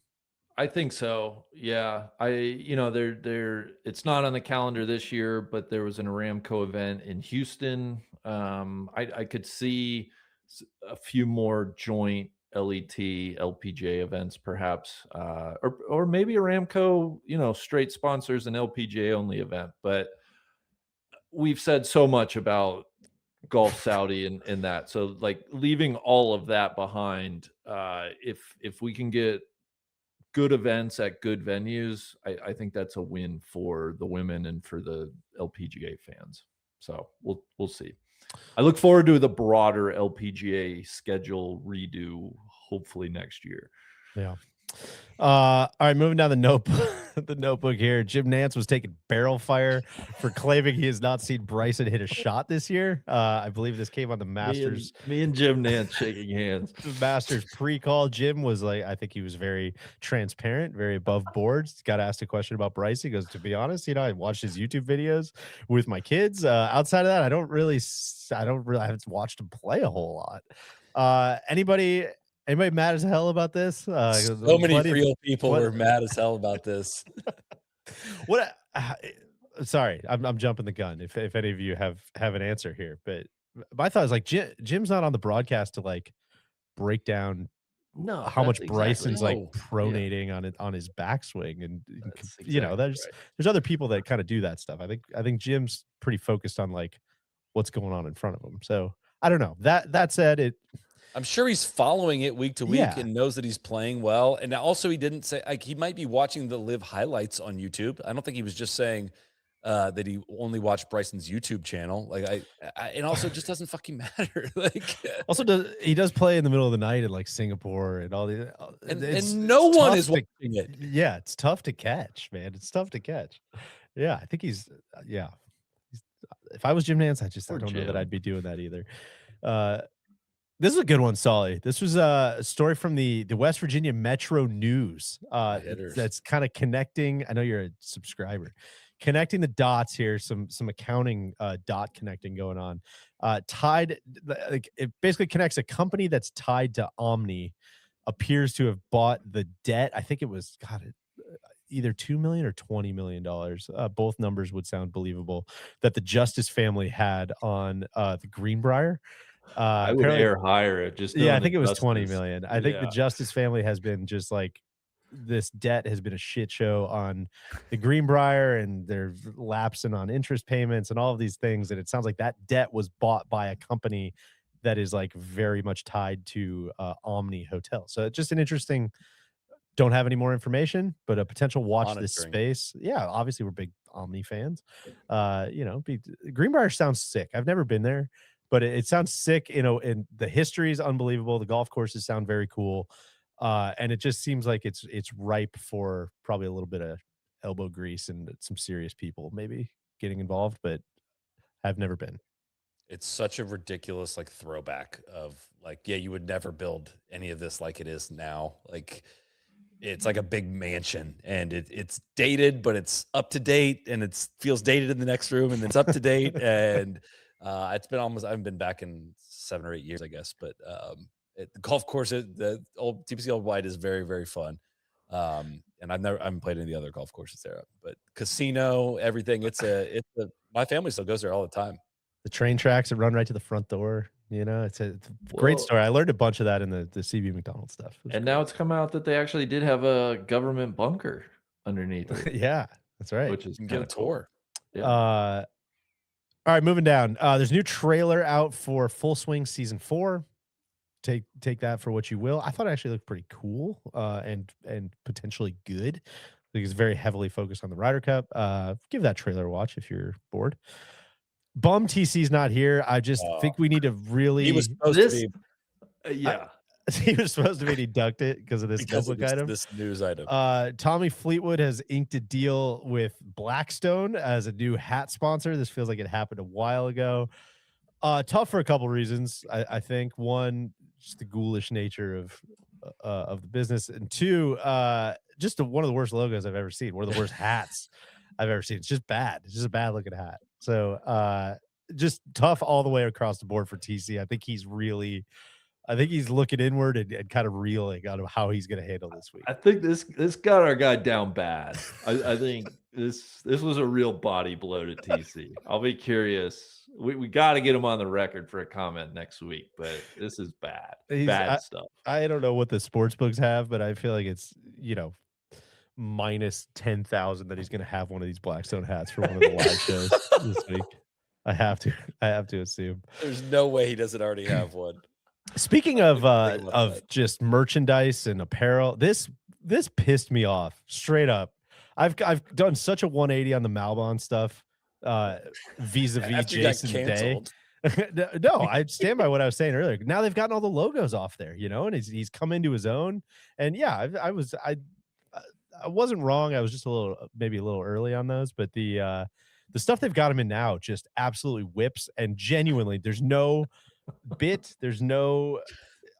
I think so. Yeah. It's not on the calendar this year, but there was an Aramco event in Houston. I could see a few more joint LET, LPGA events, perhaps, or maybe Aramco, straight sponsors an LPGA only event. But we've said so much about Golf Saudi and that. So like leaving all of that behind, if we can get good events at good venues, I think that's a win for the women and for the LPGA fans. So we'll see. I look forward to the broader LPGA schedule redo, hopefully next year. Yeah. All right, moving down the notebook here. Jim Nantz was taking barrel fire for claiming he has not seen Bryson hit a shot this year. I believe this came on the Masters. Me and Jim Nantz shaking hands. The Masters pre-call. Jim was like, I think he was very transparent, very above board. Got asked a question about Bryson. He goes, to be honest, I watched his YouTube videos with my kids. Outside of that, I haven't watched him play a whole lot. Anybody mad as hell about this? So many real people were mad as hell about this. Sorry, I'm jumping the gun. If any of you have an answer here, but my thought is like Jim's not on the broadcast to like break down how much Bryson's like pronating on his backswing, and there's other people that kind of do that stuff. I think Jim's pretty focused on like what's going on in front of him. So I don't know. That said, I'm sure he's following it week to week and knows that he's playing well. And also he didn't say, like, he might be watching the Live highlights on YouTube. I don't think he was just saying that he only watched Bryson's YouTube channel. Like and also it just doesn't fucking matter. Like also he does play in the middle of the night in like Singapore and all the and no one is watching it. Yeah, it's tough to catch, man. It's tough to catch. Yeah, I think he's if I was Jim Nantz, I don't know that I'd be doing that either. This is a good one, Soly. This was a story from the West Virginia Metro News. That's kind of connecting. I know you're a subscriber. Connecting the dots here, some accounting dot connecting going on. It basically connects a company that's tied to Omni, appears to have bought the debt. I think it was either $2 million or $20 million. Both numbers would sound believable, that the Justice family had on the Greenbrier. I would air higher. I think it was 20 million. I think the Justice family has been just like, this debt has been a shit show on the Greenbrier, and they're lapsing on interest payments and all of these things. And it sounds like that debt was bought by a company that is like very much tied to Omni Hotel. So it's just an interesting, don't have any more information, but a potential watch this space. Yeah, obviously we're big Omni fans. Greenbrier sounds sick. I've never been there, but it sounds sick. And the history is unbelievable. The golf courses sound very cool. And it just seems like it's ripe for probably a little bit of elbow grease and some serious people maybe getting involved, but I've never been. It's such a ridiculous like throwback of like, yeah, you would never build any of this like it is now. Like it's like a big mansion, and it's dated, but it's up to date, and it feels dated in the next room, and it's up to date. And It's been almost, I haven't been back in 7 or 8 years, I guess. But the golf course, the old TPC Old White is very, very fun. And I haven't played any of the other golf courses there, but casino, everything. My family still goes there all the time. The train tracks that run right to the front door. It's a great Well, story. I learned a bunch of that in the CB McDonald stuff. And now it's come out that they actually did have a government bunker underneath it. Yeah, that's right. Which is You can get a tour. Yeah. All right, moving down. There's a new trailer out for Full Swing Season 4. Take that for what you will. I thought it actually looked pretty cool and potentially good. I think it's very heavily focused on the Ryder Cup. Give that trailer a watch if you're bored. Bum TC's not here. I just think we need to really. He was supposed to be. Yeah. He was supposed to be deducted because of this notebook item. This news item. Tommy Fleetwood has inked a deal with Blackstone as a new hat sponsor. This feels like it happened a while ago. Tough for a couple reasons. I think one, just the ghoulish nature of the business, and two, just one of the worst logos I've ever seen. One of the worst hats I've ever seen. It's just bad. It's just a bad looking hat. So just tough all the way across the board for TC. I think he's looking inward and kind of reeling out of how he's going to handle this week. I think this got our guy down bad. I think this was a real body blow to TC. I'll be curious. We got to get him on the record for a comment next week, but this is bad. Bad stuff. I don't know what the sports books have, but I feel like it's, minus 10,000 that he's going to have one of these Blackstone hats for one of the live shows this week. I have to assume. There's no way he doesn't already have one. Speaking of just merchandise and apparel, this pissed me off straight up. I've done such a 180 on the Malbon stuff vis-a-vis Jason Day. No, I stand by what I was saying earlier. Now they've gotten all the logos off there, and he's come into his own. And yeah, I wasn't wrong. I was just maybe a little early on those, but the stuff they've got him in now just absolutely whips. And genuinely, there's no bit, there's no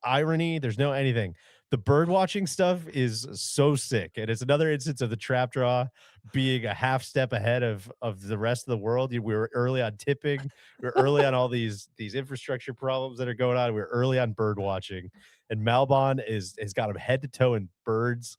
irony, there's no anything. The bird watching stuff is so sick, and it's another instance of the trap draw being a half step ahead of the rest of the world. We were early on tipping, we were early on all these infrastructure problems that are going on. We were early on bird watching, and Malbon has got him head to toe in birds.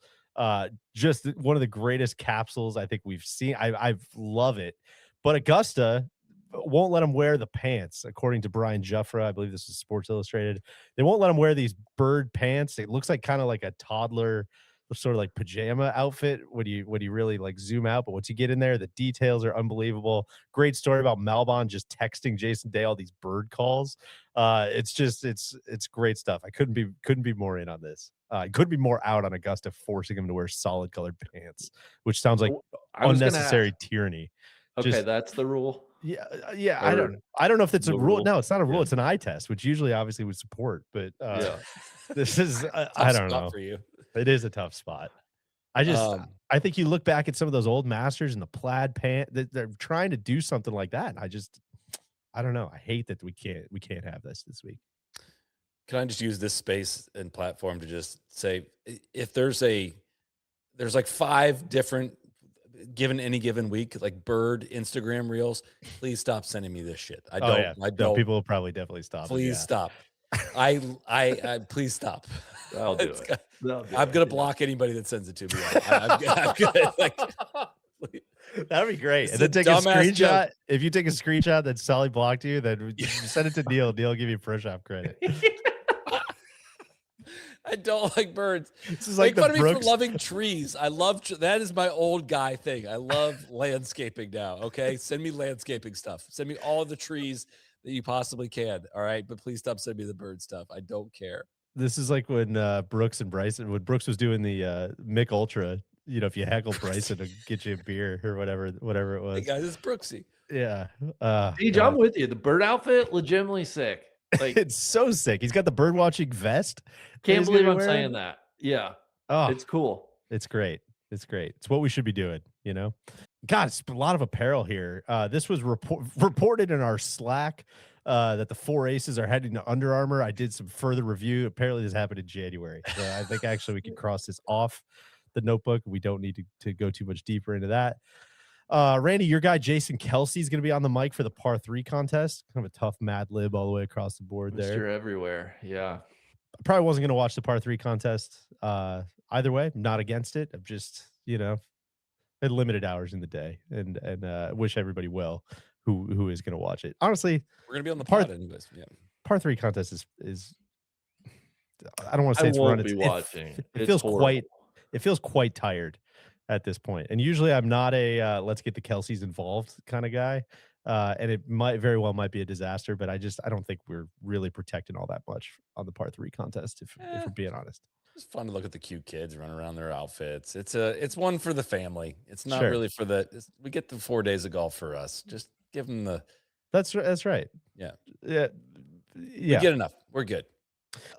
Just one of the greatest capsules I think we've seen. I love it, but Augusta won't let him wear the pants, according to Brian Juffra. I believe this is Sports Illustrated. They won't let him wear these bird pants. It looks like kind of like a toddler sort of like pajama outfit when you really like zoom out. But once you get in there, the details are unbelievable. Great story about Malbon just texting Jason Day all these bird calls. It's great stuff. I couldn't be more in on this. I couldn't be more out on Augusta forcing him to wear solid colored pants, which sounds like unnecessary tyranny. Okay, that's the rule. Yeah. I don't know if that's a rule. No, it's not a rule. It's an eye test, which usually obviously would support. But this is I don't know. For you. It is a tough spot. I think you look back at some of those old masters and the plaid pant that they're trying to do something like that. And I don't know. I hate that we can't have this week. Can I just use this space and platform to just say, if there's like 5 different, given any given week, like bird Instagram reels, please stop sending me this shit. I don't. No, people will probably definitely stop. Please stop. I please stop. I'll do it. I'm gonna block anybody that sends it to me. I'm gonna, like, that'd be great. And then take a screenshot. Joke. If you take a screenshot that Soly blocked you, then send it to Neil. Neil will give you push off credit. I don't like birds. This is like Make fun of me for loving trees. I love that is my old guy thing. I love landscaping now. Okay, send me landscaping stuff. Send me all the trees that you possibly can. All right, but please stop sending me the bird stuff. I don't care. This is like when Brooks and Bryson, when Brooks was doing the Mick Ultra. If you heckle Bryson to get you a beer or whatever it was. Hey guys, it's Brooksy. Yeah. Deej, I'm with you. The bird outfit, legitimately sick. Like, it's so sick. He's got the bird watching vest. Can't believe I'm saying that. Yeah. Oh, it's cool. It's great. It's great. It's what we should be doing, God, it's a lot of apparel here. This was reported in our Slack that the 4 aces are heading to Under Armour. I did some further review. Apparently this happened in January. So I think actually we can cross this off the notebook. We don't need to go too much deeper into that. Randy, your guy Jason Kelsey is going to be on the mic for the par 3 contest. Kind of a tough Mad Lib all the way across the board there. Mr. Everywhere. Yeah. I probably wasn't going to watch the par 3 contest. Either way, not against it. I'm just, had limited hours in the day, and wish everybody well who is going to watch it. Honestly, We're gonna be on the pod anyways. Yeah. par 3 contest is I don't want to say I it's won't run. be watching. It feels horrible. quite tired at this point. And usually I'm not a let's get the Kelseys involved kind of guy. And it might very well be a disaster, but I don't think we're really protecting all that much on the par 3 contest if we're being honest. It's fun to look at the cute kids run around their outfits. It's one for the family. It's not Sure. really for we get the 4 days of golf for us. Just give them the. That's right. Yeah. Yeah. We get enough. We're good.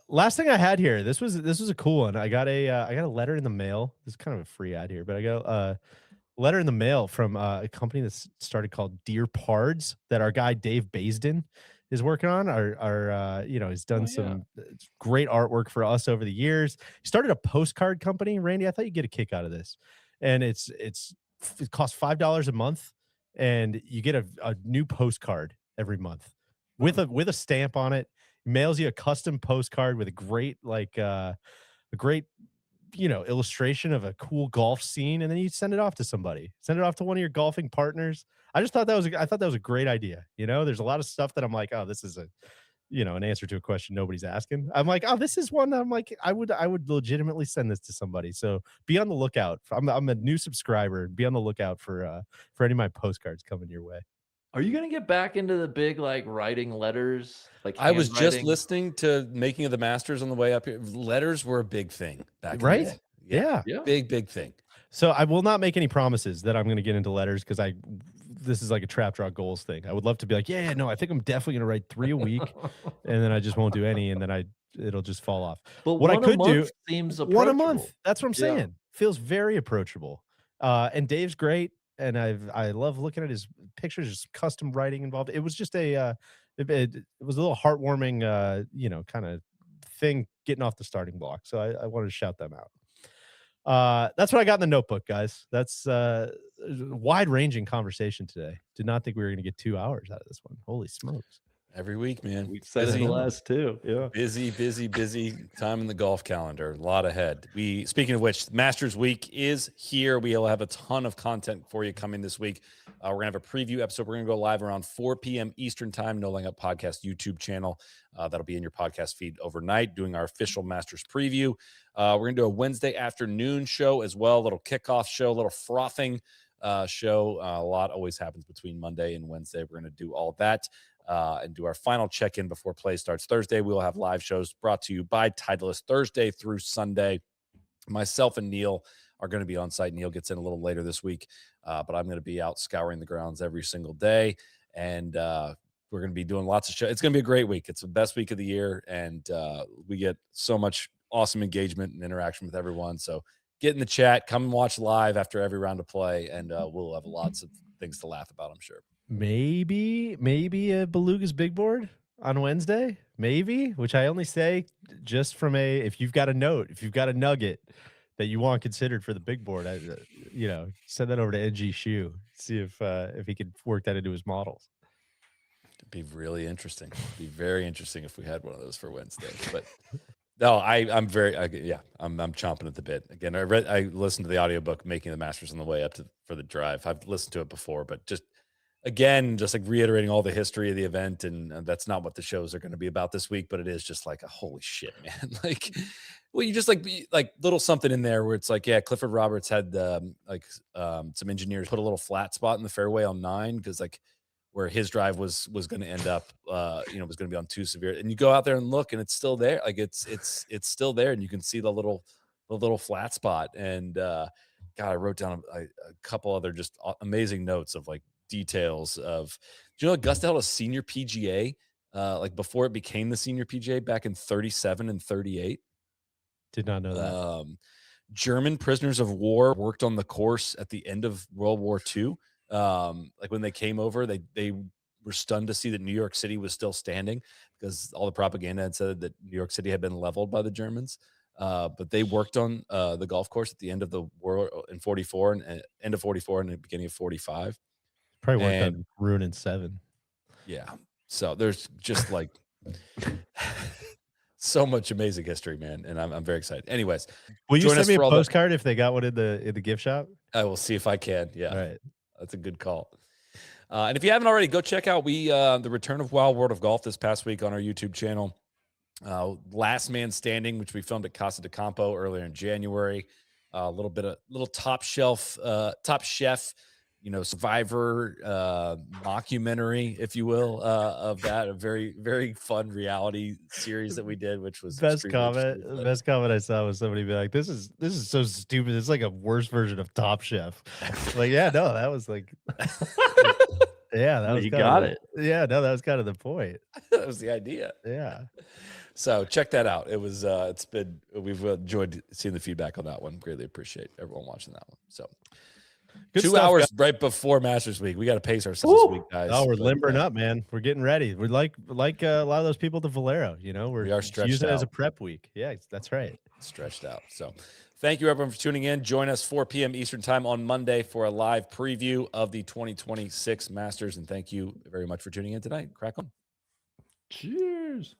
Last thing I had here, this was a cool one. I got a letter in the mail. This is kind of a free ad here, but I got a letter in the mail from a company that's started called Dear Pards that our guy Dave Baisden is working on. He's done some great artwork for us over the years. He started a postcard company. Randy, I thought you'd get a kick out of this. And it costs $5 a month, and you get a new postcard every month with a stamp on it. Mails you a custom postcard with a great illustration of a cool golf scene, and then you send it off to somebody. Send it off to one of your golfing partners. I thought that was a great idea. There's a lot of stuff that I'm like, oh, this is an answer to a question nobody's asking. I'm like, oh, this is one that I'm like, I would legitimately send this to somebody. So be on the lookout. I'm a new subscriber. Be on the lookout for any of my postcards coming your way. Are you going to get back into the big, writing letters? I was just listening to Making of the Masters on the way up here. Letters were a big thing back right? in the day. Yeah. Big thing. So I will not make any promises that I'm going to get into letters because this is like a trap draw goals thing. I would love to be like, no, I think I'm definitely going to write 3 a week, and then I just won't do any, and then it'll just fall off. But what I could do seems one a month. That's what I'm saying. Feels very approachable. And Dave's great, and I love looking at his pictures. Just custom writing involved. It was just it was a little heartwarming, kind of thing getting off the starting block. So I wanted to shout them out. That's what I got in the notebook, guys. That's wide-ranging conversation today. Did not think we were going to get 2 hours out of this one. Holy smokes. Every week, man. We've said it the last 2. Yeah. Busy time in the golf calendar. A lot ahead. Speaking of which, Masters Week is here. We'll have a ton of content for you coming this week. We're going to have a preview episode. We're going to go live around 4 p.m. Eastern time, No Laying Up Podcast YouTube channel. That'll be in your podcast feed overnight, doing our official Masters preview. We're going to do a Wednesday afternoon show as well, a little kickoff show, a little frothing show. A lot always happens between Monday and Wednesday. We're going to do all that. And do our final check-in before play starts Thursday. We will have live shows brought to you by Titleist Thursday through Sunday. Myself and Neil are going to be on site. Neil gets in a little later this week, but I'm going to be out scouring the grounds every single day. And we're going to be doing lots of shows. It's going to be a great week. It's the best week of the year, and we get so much awesome engagement and interaction with everyone. So get in the chat, come and watch live after every round of play, and we'll have lots of things to laugh about, I'm sure. Maybe a Beluga's Big Board on Wednesday, maybe, which I only say just from if you've got a nugget that you want considered for the big board, send that over to NG Shoe, see if he could work that into his models. It'd be really interesting. It'd be very interesting if we had one of those for Wednesday, but no, I'm chomping at the bit. Again, I listened to the audiobook Making the Masters on the way up for the drive. I've listened to it before, but just reiterating all the history of the event, and that's not what the shows are going to be about this week, but it is just like a holy shit, man. You just little something in there where it's like, yeah, Clifford Roberts had some engineers put a little flat spot in the fairway on 9 because where his drive was going to end up, was going to be on 2 severe, and you go out there and look, and it's still there. It's still there, and you can see the little flat spot. And God, I wrote down a couple other just amazing notes of details of, do you know Augusta held a senior PGA before it became the senior PGA back in 37 and 38? Did not know that. German prisoners of war worked on the course at the end of World War II. When they came over, they were stunned to see that New York City was still standing because all the propaganda had said that New York City had been leveled by the Germans. But they worked on the golf course at the end of the world in 44 and end of 44 and the beginning of 45. Probably worked And on Ruin 7. yeah, so there's just like so much amazing history, man, and I'm very excited. Anyways, Will you join send us me a for all the- postcard if they got one in the gift shop? I will see if I can. Yeah, All right. that's a good call. And if you haven't already, go check out the return of Wild World of Golf this past week on our YouTube channel. Last Man Standing, which we filmed at Casa de Campo earlier in January. A little top chef, Survivor mockumentary, if you will, of that. A very, very fun reality series that we did, which was Best extremely comment. The best comment I saw was somebody be like, "This is so stupid. It's like a worse version of Top Chef." Like, yeah, no, that was like, yeah, that was You kinda got the- it. Yeah, no, that was kind of the point. That was the idea. Yeah. So check that out. It was we've enjoyed seeing the feedback on that one. Greatly appreciate everyone watching that one. So Good 2 stuff, hours guys. right before Masters Week. We got to pace ourselves this week, guys. Oh, we're But, limbering up, man. We're getting ready. We're like a lot of those people to Valero. We are stretched using it as a out. prep week. Yeah, that's right. Stretched out. So thank you everyone for tuning in. Join us 4 p.m. Eastern time on Monday for a live preview of the 2026 Masters. And thank you very much for tuning in tonight. Crack on. Cheers.